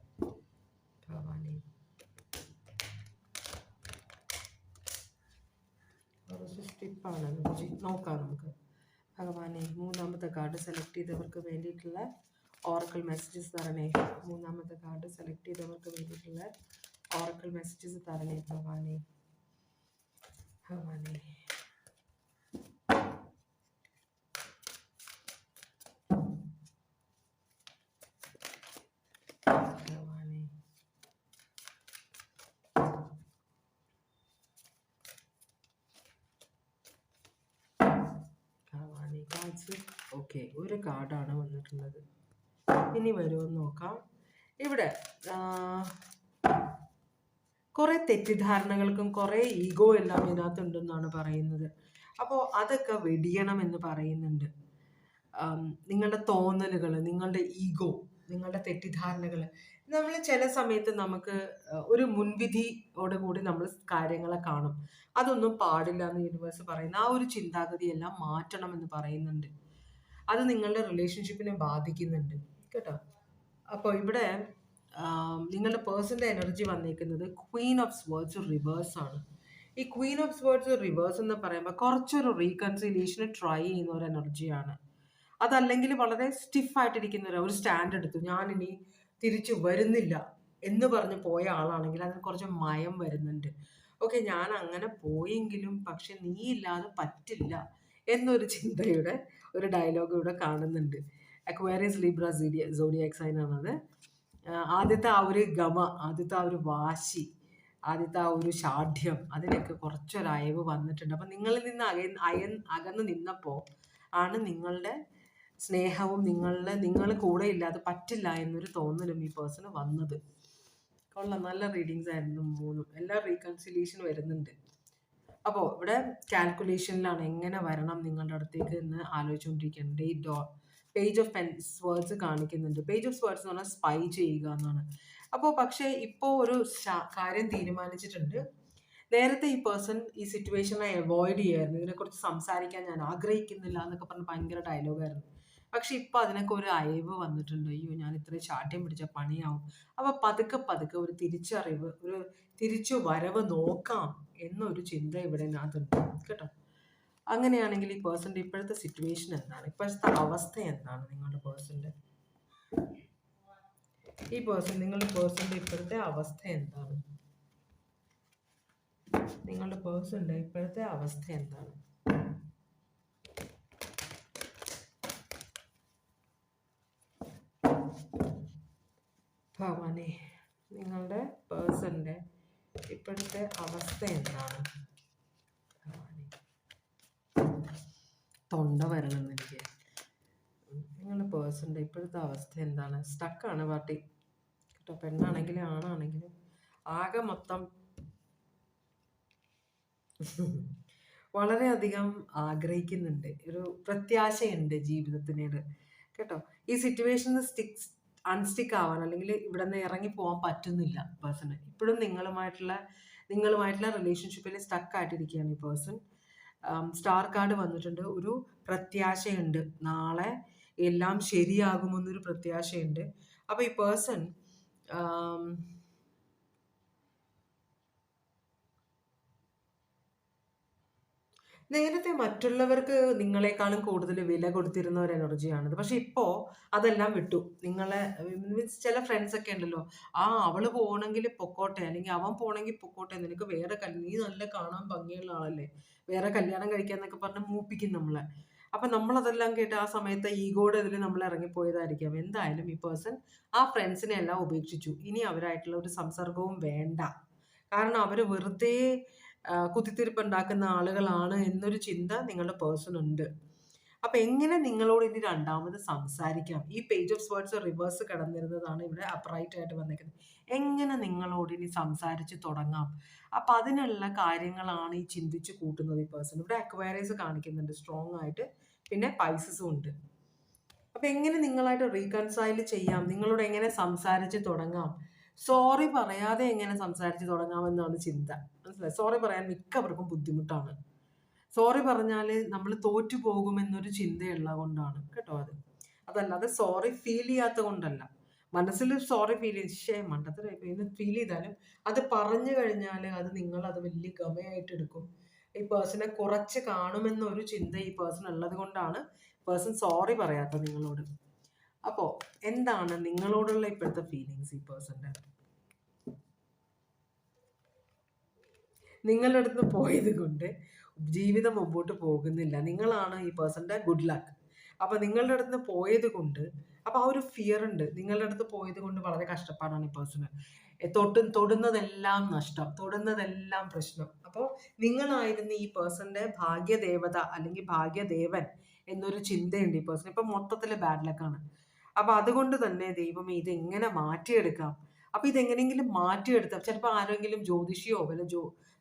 ഭഗവാനെ, സ്റ്റിഫാണ് എനർജി. നോക്കാം നമുക്ക്. ഭഗവാനെ, മൂന്നാമത്തെ കാർഡ് സെലക്ട് ചെയ്തവർക്ക് വേണ്ടിയിട്ടുള്ള ഓറക്കിൾ മെസ്സേജസ് തരണേ. മൂന്നാമത്തെ കാർഡ് സെലക്ട് ചെയ്തവർക്ക് വേണ്ടിയിട്ടുള്ള ഓറക്കിൾ മെസ്സേജസ് തരണേ ഭഗവാനെ. ഭഗവാനെ, ഭഗവാനെ, ഭഗവാനെ. കാർഡ്സ് ഓക്കെ, ഒരു കാർഡാണ് വന്നിട്ടുള്ളത്. ഇനി വരുമെന്ന് നോക്കാം. ഇവിടെ കുറേ തെറ്റിദ്ധാരണകൾക്കും കുറേ ഈഗോ എല്ലാം ഇതിനകത്തുണ്ടെന്നാണ് പറയുന്നത്. അപ്പോൾ അതൊക്കെ വെടിയണം എന്ന് പറയുന്നുണ്ട്. നിങ്ങളുടെ തോന്നലുകൾ, നിങ്ങളുടെ ഈഗോ, നിങ്ങളുടെ തെറ്റിദ്ധാരണകൾ, നമ്മൾ ചില സമയത്ത് നമുക്ക് ഒരു മുൻവിധിയോട് കൂടി നമ്മൾ കാര്യങ്ങളെ കാണും. അതൊന്നും പാടില്ല എന്ന് യൂണിവേഴ്സ് പറയുന്ന ആ ഒരു ചിന്താഗതിയെല്ലാം മാറ്റണം എന്ന് പറയുന്നുണ്ട്. അത് നിങ്ങളുടെ റിലേഷൻഷിപ്പിനെ ബാധിക്കുന്നുണ്ട് കേട്ടോ. അപ്പോൾ ഇവിടെ നിങ്ങളുടെ പേഴ്സൻ്റെ എനർജി വന്നിരിക്കുന്നത് ക്വീൻ ഓഫ് സ്വേർഡ്സ് റിവേഴ്സ് ആണ്. ഈ ക്വീൻ ഓഫ് സ്വേർഡ്സ് റിവേഴ്സ് എന്ന് പറയുമ്പോൾ കുറച്ചൊരു റീകൺസിലിയേഷന് ട്രൈ ചെയ്യുന്ന ഒരു എനർജിയാണ്. അതല്ലെങ്കിൽ വളരെ സ്റ്റിഫായിട്ടിരിക്കുന്ന ഒരു സ്റ്റാൻഡ് എടുത്തു, ഞാനിനി തിരിച്ചു വരുന്നില്ല എന്ന് പറഞ്ഞ് പോയ ആളാണെങ്കിൽ അതിന് കുറച്ച് മയം വരുന്നുണ്ട്. ഓക്കെ, ഞാൻ അങ്ങനെ പോയെങ്കിലും പക്ഷെ നീ ഇല്ലാതെ പറ്റില്ല എന്നൊരു ചിന്തയുടെ ഒരു ഡയലോഗ് ഇവിടെ കാണുന്നുണ്ട്. അക്വേറിയസ് ലിബ്ര സോഡിയാക് സൈൻ ആണത്. ആദ്യത്തെ ആ ഒരു ഗമ, ആദ്യത്തെ ആ ഒരു വാശി, ആദ്യത്തെ ആ ഒരു ഷാഠ്യം, അതിനൊക്കെ കുറച്ചൊരു അയവ് വന്നിട്ടുണ്ട്. അപ്പം നിങ്ങളിൽ നിന്ന് അകന്ന് നിന്നപ്പോൾ ആണ് നിങ്ങളുടെ സ്നേഹവും നിങ്ങൾ കൂടെ ഇല്ലാതെ പറ്റില്ല എന്നൊരു തോന്നലും ഈ പേഴ്സണ് വന്നത്. കൊള്ളാം, നല്ല റീഡിങ്സ് ആയിരുന്നു മൂന്നും. എല്ലാ റീകൺസിലിയേഷൻ വരുന്നുണ്ട്. അപ്പോൾ ഇവിടെ കാൽക്കുലേഷനിലാണ് എങ്ങനെ വരണം നിങ്ങളുടെ അടുത്തേക്ക് എന്ന് ആലോചിച്ചുകൊണ്ടിരിക്കുകയാണ്. പേജ് ഓഫ് സ്വേർഡ്സ് കാണിക്കുന്നുണ്ട്. പേജ് ഓഫ് സ്വേർഡ്സ് എന്ന് പറഞ്ഞാൽ സ്പൈ ചെയ്യുക എന്നാണ്. അപ്പോൾ പക്ഷേ ഇപ്പോൾ ഒരു കാര്യം തീരുമാനിച്ചിട്ടുണ്ട്. നേരത്തെ ഈ പേഴ്സൺ ഈ സിറ്റുവേഷനെ അവോയ്ഡ് ചെയ്യായിരുന്നു, ഇതിനെക്കുറിച്ച് സംസാരിക്കാൻ ഞാൻ ആഗ്രഹിക്കുന്നില്ല എന്നൊക്കെ പറഞ്ഞ് ഭയങ്കര ഡയലോഗായിരുന്നു. പക്ഷെ ഇപ്പം അതിനൊക്കെ ഒരു അയവ് വന്നിട്ടുണ്ട്. അയ്യോ, ഞാൻ ഇത്രയും ശാഠ്യം പിടിച്ച പണിയാവും. അപ്പോൾ പതുക്കെ പതുക്കെ ഒരു തിരിച്ചറിവ്, ഒരു തിരിച്ചു വരവ് നോക്കാം എന്നൊരു ചിന്ത ഇവിടെ അതിനകത്തുണ്ട് കേട്ടോ. അങ്ങനെയാണെങ്കിൽ ഈ പേഴ്സൻ്റെ ഇപ്പോഴത്തെ സിറ്റുവേഷൻ എന്താണ്, ഇപ്പോഴത്തെ അവസ്ഥ എന്താണ്, നിങ്ങളുടെ പേഴ്സൻ്റെ നിങ്ങളുടെ പേഴ്സൻ്റെ ഇപ്പോഴത്തെ അവസ്ഥ എന്താണ്, നിങ്ങളുടെ പേഴ്സൻ്റെ ഇപ്പോഴത്തെ അവസ്ഥ എന്താണ്? ഭഗവാനെ, നിങ്ങളുടെ പേഴ്സൻ്റെ ഇപ്പോഴത്തെ അവസ്ഥ എന്താണ്? ഭഗവാനെ, തൊണ്ട വരണമെന്ന് എനിക്ക്. നിങ്ങളുടെ പേഴ്സൻ്റെ ഇപ്പോഴത്തെ അവസ്ഥ എന്താണ്? സ്റ്റക്കാണ് പാർട്ടി കേട്ടോ. പെണ്ണാണെങ്കിലും ആണാണെങ്കിലും ആകെ മൊത്തം വളരെയധികം ആഗ്രഹിക്കുന്നുണ്ട്. ഒരു പ്രത്യാശയുണ്ട് ജീവിതത്തിനോട്. കേട്ടോ. ഈ സിറ്റുവേഷനിൽ അൺസ്റ്റിക്ക് ആവാൻ അല്ലെങ്കിൽ ഇവിടെ നിന്ന് ഇറങ്ങി പോകാൻ പറ്റുന്നില്ല പേഴ്സണ്. ഇപ്പോഴും നിങ്ങളുമായിട്ടുള്ള റിലേഷൻഷിപ്പിൽ സ്റ്റക്ക് ആയിട്ടിരിക്കുകയാണ് ഈ പേഴ്സൺ. സ്റ്റാർ കാർഡ് വന്നിട്ടുണ്ട്. ഒരു പ്രത്യാശയുണ്ട്. നാളെ എല്ലാം ശരിയാകുമെന്നൊരു പ്രത്യാശയുണ്ട്. അപ്പോൾ ഈ പേഴ്സൺ നേരത്തെ മറ്റുള്ളവർക്ക് നിങ്ങളെക്കാളും കൂടുതൽ വില കൊടുത്തിരുന്ന ഒരു എനർജിയാണിത്. പക്ഷെ ഇപ്പോൾ അതെല്ലാം വിട്ടു. മീൻസ് ചില ഫ്രണ്ട്സ് ഒക്കെ ഉണ്ടല്ലോ, അവള് പോകണമെങ്കിൽ പൊക്കോട്ടെ, അല്ലെങ്കിൽ അവൻ പോകണമെങ്കിൽ പൊക്കോട്ടെ, നിനക്ക് വേറെ നീ നല്ല കാണാൻ ഭംഗിയുള്ള ആളല്ലേ, വേറെ കല്യാണം കഴിക്കാന്നൊക്കെ പറഞ്ഞ് മൂപ്പിക്കും നമ്മളെ. അപ്പം നമ്മളതെല്ലാം കേട്ട് ആ സമയത്ത് ഈഗോയുടെ ഇതിൽ നമ്മൾ ഇറങ്ങിപ്പോയതായിരിക്കാം. എന്തായാലും ഈ പേഴ്സൺ ആ ഫ്രണ്ട്സിനെ എല്ലാം ഉപേക്ഷിച്ചു. ഇനി അവരായിട്ടുള്ള ഒരു സംസർഗവും വേണ്ട. കാരണം അവർ വെറുതെ കുത്തിത്തിരിപ്പുണ്ടാക്കുന്ന ആളുകളാണ് എന്നൊരു ചിന്ത നിങ്ങളുടെ പേഴ്സൺ ഉണ്ട്. അപ്പം എങ്ങനെ നിങ്ങളോട് ഇനി രണ്ടാമത് സംസാരിക്കാം? ഈ പേജ് ഓഫ് വേർഡ്സ് റിവേഴ്സ് കിടന്നിരുന്നതാണ് ഇവിടെ അപ്രൈറ്റ് ആയിട്ട് വന്നിരിക്കുന്നത്. എങ്ങനെ നിങ്ങളോട് ഇനി സംസാരിച്ച് തുടങ്ങാം? അപ്പം അതിനുള്ള കാര്യങ്ങളാണ് ഈ ചിന്തിച്ച് കൂട്ടുന്നത് ഈ പേഴ്സൺ. ഇവിടെ അക്വയറീസ് കാണിക്കുന്നുണ്ട് സ്ട്രോങ് ആയിട്ട്, പിന്നെ പൈസസും ഉണ്ട്. അപ്പം എങ്ങനെ നിങ്ങളായിട്ട് റീകൺസൈൽ ചെയ്യാം? നിങ്ങളോട് എങ്ങനെ സംസാരിച്ച് തുടങ്ങാം? സോറി പറയാതെ എങ്ങനെ സംസാരിച്ച് തുടങ്ങാമെന്നാണ് ചിന്ത. മനസ്സിലായി? സോറി പറയാൻ മിക്കവർക്കും ബുദ്ധിമുട്ടാണ്. സോറി പറഞ്ഞാൽ നമ്മൾ തോറ്റു പോകുമെന്നൊരു ചിന്തയുള്ള കൊണ്ടാണ് കേട്ടോ. അതല്ലാതെ സോറി ഫീൽ ചെയ്യാത്ത കൊണ്ടല്ല. മനസ്സിൽ സോറി ഫീൽ ചെയ്ത് മണ്ടത്തരം ഫീൽ ചെയ്താലും അത് പറഞ്ഞു കഴിഞ്ഞാൽ അത് വലിയ ഗമയായിട്ട് എടുക്കും. ഈ പേഴ്സണെ കുറച്ച് കാണുമെന്നൊരു ചിന്ത ഈ പേഴ്സൺ ഉള്ളത് കൊണ്ടാണ് പേഴ്സൺ സോറി പറയാത്ത നിങ്ങളോട്. അപ്പോൾ എന്താണ് നിങ്ങളോടുള്ള ഇപ്പോഴത്തെ ഫീലിങ്സ് ഈ പേഴ്സൻ്റെ? നിങ്ങളുടെ അടുത്ത് പോയത് കൊണ്ട് ജീവിതം മുമ്പോട്ട് പോകുന്നില്ല. നിങ്ങളാണ് ഈ പേഴ്സൻ്റെ ഗുഡ് ലക്ക്. അപ്പോൾ നിങ്ങളുടെ അടുത്ത് പോയത് കൊണ്ട് അപ്പോൾ ആ ഒരു ഫിയർ ഉണ്ട്. നിങ്ങളുടെ അടുത്ത് പോയത് കൊണ്ട് വളരെ കഷ്ടപ്പാടാണ് ഈ പേഴ്സണ്. തൊടുന്നതെല്ലാം നഷ്ടം, തൊടുന്നതെല്ലാം പ്രശ്നം. അപ്പോൾ നിങ്ങളായിരുന്നു ഈ പേഴ്സൻ്റെ ഭാഗ്യദേവത അല്ലെങ്കിൽ ഭാഗ്യദേവൻ എന്നൊരു ചിന്തയുണ്ട് ഈ പേഴ്സൺ. ഇപ്പം മൊത്തത്തിൽ ബാഡ് ലക്കാണ്. അപ്പോൾ അതുകൊണ്ട് തന്നെ ദൈവമേ ഇതെങ്ങനെ മാറ്റിയെടുക്കാം? അപ്പോൾ ഇതെങ്ങനെയെങ്കിലും മാറ്റിയെടുത്താൽ ചിലപ്പോൾ ആരെങ്കിലും ജ്യോതിഷിയോ വല്ല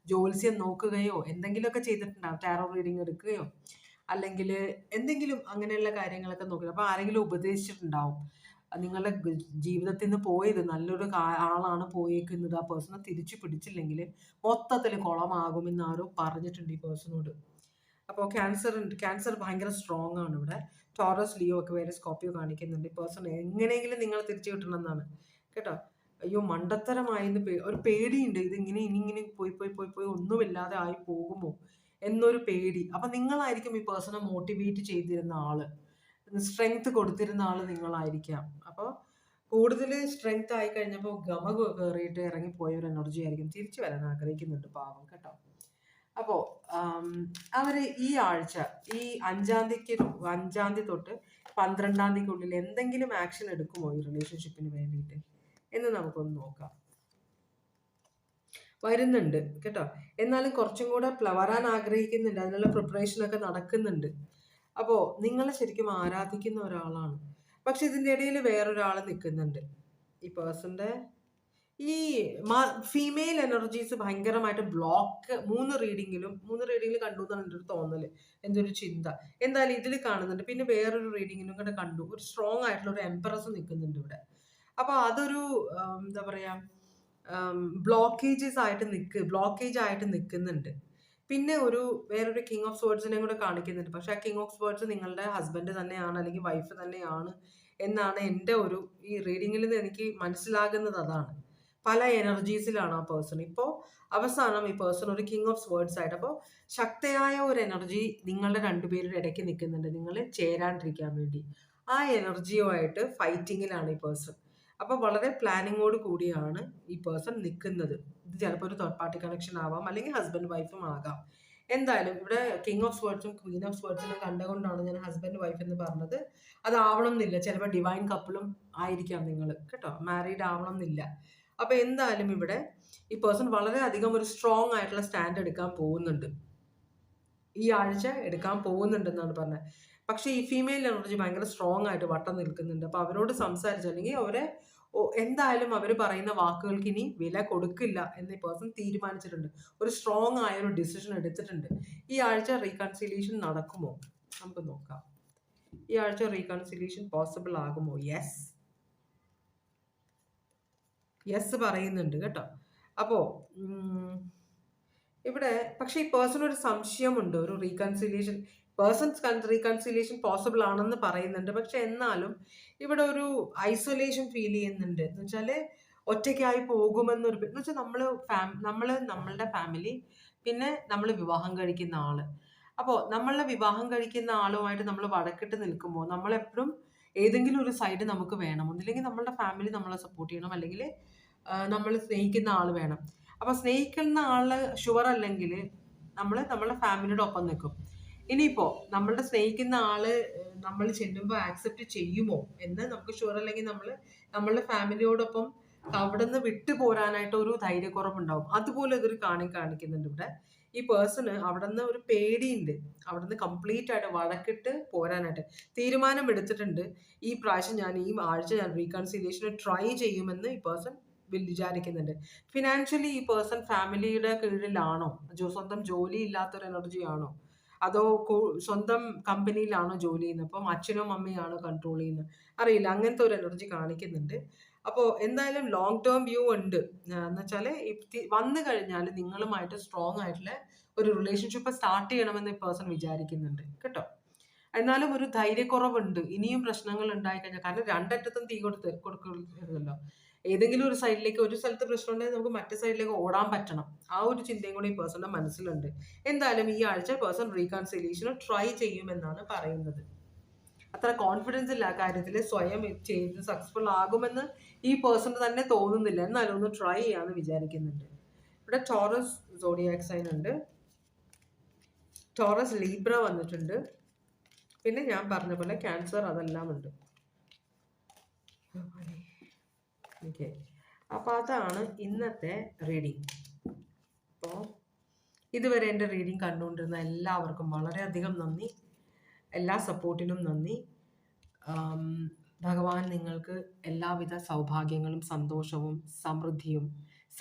ജ്യോത്സ്യം നോക്കുകയോ എന്തെങ്കിലുമൊക്കെ ചെയ്തിട്ടുണ്ടാവും. ടാറോ റീഡിങ് എടുക്കുകയോ അല്ലെങ്കിൽ എന്തെങ്കിലും അങ്ങനെയുള്ള കാര്യങ്ങളൊക്കെ നോക്കുക. അപ്പോൾ ആരെങ്കിലും ഉപദേശിച്ചിട്ടുണ്ടാവും. നിങ്ങളുടെ ജീവിതത്തിൽ നിന്ന് പോയത് നല്ലൊരു ആളാണ് പോയേക്കുന്നത്, ആ പേഴ്സണെ തിരിച്ചു പിടിച്ചില്ലെങ്കിൽ മൊത്തത്തിൽ കുളമാകുമെന്ന് ആരോ പറഞ്ഞിട്ടുണ്ട് ഈ പേഴ്സണോട്. അപ്പോൾ ക്യാൻസർ ഭയങ്കര സ്ട്രോങ് ആണ് ഇവിടെ. ടോറസ്, ലിയോ ഒക്കെ വേറെ സ്കോർപ്പിയോ കാണിക്കുന്നുണ്ട്. ഈ പേഴ്സൺ എങ്ങനെയെങ്കിലും നിങ്ങൾ തിരിച്ചു കിട്ടണമെന്നാണ് കേട്ടോ. അയ്യോ മണ്ടത്തരമായിന്ന് ഒരു പേടിയുണ്ട്. ഇതിങ്ങനെ ഇനിങ്ങനെ പോയി ഒന്നുമില്ലാതെ ആയി പോകുമോ എന്നൊരു പേടി. അപ്പം നിങ്ങളായിരിക്കും ഈ പേഴ്സണെ മോട്ടിവേറ്റ് ചെയ്തിരുന്ന ആള്, സ്ട്രെങ്ത് കൊടുത്തിരുന്ന ആള് നിങ്ങളായിരിക്കാം. അപ്പോൾ കൂടുതൽ സ്ട്രെങ്ത് ആയി കഴിഞ്ഞപ്പോൾ ഗമ കയറിയിട്ട് ഇറങ്ങിപ്പോയ ഒരു എനർജി ആയിരിക്കും. തിരിച്ചു വരാൻ ആഗ്രഹിക്കുന്നുണ്ട് പാവം കേട്ടോ. അപ്പോൾ അവർ ഈ ആഴ്ച ഈ 5-ാം തീയതി തൊട്ട് 12-ാം തീയതിക്കുള്ളിൽ എന്തെങ്കിലും ആക്ഷൻ എടുക്കുമോ ഈ റിലേഷൻഷിപ്പിന് വേണ്ടിയിട്ട് എന്ന് നമുക്കൊന്ന് നോക്കാം. വരുന്നുണ്ട് കേട്ടോ. എന്നാലും കുറച്ചും കൂടെ വരാൻ ആഗ്രഹിക്കുന്നുണ്ട്. അതിനുള്ള പ്രിപ്പറേഷനൊക്കെ നടക്കുന്നുണ്ട്. അപ്പോൾ നിങ്ങളെ ശരിക്കും ആരാധിക്കുന്ന ഒരാളാണ്. പക്ഷെ ഇതിൻ്റെ ഇടയിൽ വേറൊരാൾ നിൽക്കുന്നുണ്ട്. ഈ പേഴ്സൻ്റെ ഈ ഫീമെയിൽ എനർജീസ് ഭയങ്കരമായിട്ട് ബ്ലോക്ക് 3 റീഡിങ്ങിൽ കണ്ടു എന്നാണ് എൻ്റെ ഒരു തോന്നൽ, എന്തൊരു ചിന്ത. എന്തായാലും ഇതിൽ കാണുന്നുണ്ട്. പിന്നെ വേറൊരു റീഡിങ്ങിലും കൂടെ കണ്ടു. ഒരു സ്ട്രോങ് ആയിട്ടുള്ള ഒരു എംപറസ് നിൽക്കുന്നുണ്ട് ഇവിടെ. അപ്പോൾ അതൊരു എന്താ പറയുക, ബ്ലോക്കേജ് ആയിട്ട് നിൽക്കുന്നുണ്ട്. പിന്നെ വേറൊരു കിങ് ഓഫ് സ്വേർഡ്സിനെ കൂടെ കാണിക്കുന്നുണ്ട്. പക്ഷെ ആ കിങ് ഓഫ് സ്വേർഡ്സ് നിങ്ങളുടെ ഹസ്ബൻഡ് തന്നെയാണ് അല്ലെങ്കിൽ വൈഫ് തന്നെയാണ് എന്നാണ് എൻ്റെ ഈ റീഡിങ്ങിൽ നിന്ന് എനിക്ക് മനസ്സിലാകുന്നത്. അതാണ് പല എനർജീസിലാണ് ആ പേഴ്സൺ. ഇപ്പോൾ അവസാനം ഈ പേഴ്സൺ ഒരു കിങ് ഓഫ് സ്വേർഡ്സ് ആയിട്ട്. അപ്പോൾ ശക്തയായ ഒരു എനർജി നിങ്ങളുടെ രണ്ടുപേരുടെ ഇടയ്ക്ക് നിൽക്കുന്നുണ്ട്, നിങ്ങൾ ചേരാണ്ടിരിക്കാൻ വേണ്ടി. ആ എനർജിയുമായിട്ട് ഫൈറ്റിങ്ങിലാണ് ഈ പേഴ്സൺ. അപ്പോൾ വളരെ പ്ലാനിങ്ങോട് കൂടിയാണ് ഈ പേഴ്സൺ നിൽക്കുന്നത്. ഇത് ചിലപ്പോൾ ഒരു തേർഡ് പാർട്ടി കണക്ഷൻ ആവാം, അല്ലെങ്കിൽ ഹസ്ബൻഡ് വൈഫും ആകാം. എന്തായാലും ഇവിടെ കിങ് ഓഫ് സ്വേർഡ്സും ക്വീൻ ഓഫ് സ്വേർഡ്സിനും കണ്ടുകൊണ്ടാണ് ഞാൻ ഹസ്ബൻഡ് വൈഫ് എന്ന് പറഞ്ഞത്. അതാവണം എന്നില്ല. ചിലപ്പോൾ ഡിവൈൻ കപ്പിളും ആയിരിക്കാം നിങ്ങൾ കേട്ടോ. മാരീഡ് ആവണം എന്നില്ല. അപ്പോൾ എന്തായാലും ഇവിടെ ഈ പേഴ്സൺ വളരെയധികം ഒരു സ്ട്രോങ് ആയിട്ടുള്ള സ്റ്റാൻഡ് എടുക്കാൻ പോകുന്നുണ്ട്. ഈ ആഴ്ച എടുക്കാൻ പോകുന്നുണ്ടെന്നാണ് പറഞ്ഞത്. പക്ഷേ ഈ ഫീമെയിൽ എനർജി ഭയങ്കര സ്ട്രോങ് ആയിട്ട് വട്ടം നിൽക്കുന്നുണ്ട്. അപ്പോൾ അവരോട് സംസാരിച്ച് അല്ലെങ്കിൽ അവരെ എന്തായാലും അവർ പറയുന്ന വാക്കുകൾക്ക് ഇനി വില കൊടുക്കില്ല എന്ന് ഈ പേഴ്സൺ തീരുമാനിച്ചിട്ടുണ്ട്. ഒരു സ്ട്രോങ് ആയ ഒരു ഡിസിഷൻ എടുത്തിട്ടുണ്ട്. ഈ ആഴ്ച റീകൺസിലിയേഷൻ നടക്കുമോ? നമുക്ക് നോക്കാം. ഈ ആഴ്ച റീകൺസിലിയേഷൻ പോസിബിൾ ആകുമോ? യെസ് പറയുന്നുണ്ട് കേട്ടോ. അപ്പോൾ ഇവിടെ പക്ഷേ ഈ പേഴ്സൺ ഒരു സംശയമുണ്ട്. ഒരു റീകൺസിലിയേഷൻ പോസിബിൾ ആണെന്ന് പറയുന്നുണ്ട്. പക്ഷെ എന്നാലും ഇവിടെ ഒരു ഐസൊലേഷൻ ഫീൽ ചെയ്യുന്നുണ്ട്. എന്ന് വെച്ചാൽ ഒറ്റയ്ക്കായി പോകുമെന്നൊരു എന്ന് വെച്ചാൽ നമ്മളുടെ ഫാമിലി, പിന്നെ നമ്മൾ വിവാഹം കഴിക്കുന്ന ആള്. അപ്പോൾ നമ്മളെ വിവാഹം കഴിക്കുന്ന ആളുമായിട്ട് നമ്മൾ വഴക്കിട്ട് നിൽക്കുമ്പോൾ നമ്മളെപ്പോഴും ഏതെങ്കിലും ഒരു സൈഡ് നമുക്ക് വേണം. ഒന്നില്ലെങ്കിൽ നമ്മളുടെ ഫാമിലി നമ്മളെ സപ്പോർട്ട് ചെയ്യണം, അല്ലെങ്കിൽ നമ്മൾ സ്നേഹിക്കുന്ന ആൾ വേണം. അപ്പൊ സ്നേഹിക്കുന്ന ആള് ഷുവർ അല്ലെങ്കിൽ നമ്മളുടെ ഫാമിലിയുടെ ഒപ്പം നിൽക്കും. ഇനിയിപ്പോ നമ്മളുടെ സ്നേഹിക്കുന്ന ആള് നമ്മൾ ചെല്ലുമ്പോൾ ആക്സെപ്റ്റ് ചെയ്യുമോ എന്ന് നമുക്ക് ഷുവർ അല്ലെങ്കിൽ നമ്മളുടെ ഫാമിലിയോടൊപ്പം അവിടെ നിന്ന് വിട്ടു പോരാനായിട്ട് ഒരു ധൈര്യക്കുറവുണ്ടാവും. അതുപോലെ ഇതൊരു കാണിക്കുന്നുണ്ട് ഇവിടെ. ഈ പേഴ്സണ് അവിടെ നിന്ന് ഒരു പേടിയുണ്ട്. അവിടെ നിന്ന് കംപ്ലീറ്റ് ആയിട്ട് വഴക്കിട്ട് പോരാനായിട്ട് തീരുമാനം എടുത്തിട്ടുണ്ട്. ഈ പ്രാവശ്യം ഈ ആഴ്ച ഞാൻ റീകൺസിലിയേഷൻ ട്രൈ ചെയ്യുമെന്ന് ഈ പേഴ്സൺ വിചാരിക്കുന്നുണ്ട്. ഫിനാൻഷ്യലി ഈ പേഴ്സൺ ഫാമിലിയുടെ കീഴിലാണോ? സ്വന്തം ജോലി ഇല്ലാത്തൊരു എനർജി ആണോ? അതോ സ്വന്തം കമ്പനിയിലാണോ ജോലി ചെയ്യുന്നത്? അപ്പം അച്ഛനും അമ്മയാണോ കൺട്രോൾ ചെയ്യുന്നത്? അറിയില്ല. അങ്ങനത്തെ ഒരു എനർജി കാണിക്കുന്നുണ്ട്. അപ്പോൾ എന്തായാലും ലോങ് ടേം വ്യൂ ഉണ്ട്. എന്ന് വെച്ചാൽ വന്നു കഴിഞ്ഞാൽ നിങ്ങളുമായിട്ട് സ്ട്രോങ് ആയിട്ടുള്ള ഒരു റിലേഷൻഷിപ്പ് സ്റ്റാർട്ട് ചെയ്യണമെന്ന് ഈ പേഴ്സൺ വിചാരിക്കുന്നുണ്ട് കേട്ടോ. എന്നാലും ഒരു ധൈര്യക്കുറവുണ്ട്. ഇനിയും പ്രശ്നങ്ങൾ ഉണ്ടായിക്കഴിഞ്ഞാൽ, കാരണം രണ്ടറ്റത്തും തീ കൊടുക്കരുതല്ലോ. ഏതെങ്കിലും ഒരു സൈഡിലേക്ക്, ഒരു സ്ഥലത്ത് പ്രശ്നം ഉണ്ടെങ്കിൽ നമുക്ക് മറ്റേ സൈഡിലേക്ക് ഓടാൻ പറ്റണം. ആ ഒരു ചിന്തയും കൂടി ഈ പേഴ്സന്റെ മനസ്സിലുണ്ട്. എന്തായാലും ഈ ആഴ്ച പേഴ്സൺ റീകൺസിലിയേഷൻ ട്രൈ ചെയ്യുമെന്നാണ് പറയുന്നത്. അത്ര കോൺഫിഡൻസ് ഇല്ല ആ കാര്യത്തിൽ. സ്വയം ചെയ്ത് സക്സസ്ഫുൾ ആകുമെന്ന് ഈ പേഴ്സണ് തന്നെ തോന്നുന്നില്ല. എന്നാലും ഒന്ന് ട്രൈ ചെയ്യാമെന്ന് വിചാരിക്കുന്നുണ്ട്. ഇവിടെ ടോറസ് സോഡിയാക് സൈൻ ഉണ്ട്, ടോറസ് ലീബ്ര വന്നിട്ടുണ്ട്, പിന്നെ ഞാൻ പറഞ്ഞ പോലെ ക്യാൻസർ അതെല്ലാം ഉണ്ട്. ഓക്കെ, അപ്പോൾ അതാണ് ഇന്നത്തെ റീഡിങ്. അപ്പോൾ ഇതുവരെ എൻ്റെ റീഡിങ് കണ്ടുകൊണ്ടിരുന്ന എല്ലാവർക്കും വളരെയധികം നന്ദി. എല്ലാ സപ്പോർട്ടിനും നന്ദി. ഭഗവാൻ നിങ്ങൾക്ക് എല്ലാവിധ സൗഭാഗ്യങ്ങളും സന്തോഷവും സമൃദ്ധിയും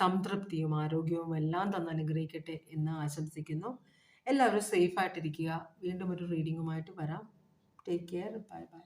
സംതൃപ്തിയും ആരോഗ്യവും എല്ലാം തന്ന് അനുഗ്രഹിക്കട്ടെ എന്ന് ആശംസിക്കുന്നു. എല്ലാവരും സേഫായിട്ടിരിക്കുക. വീണ്ടും ഒരു റീഡിങ്ങുമായിട്ട് വരാം. Take care. Bye bye.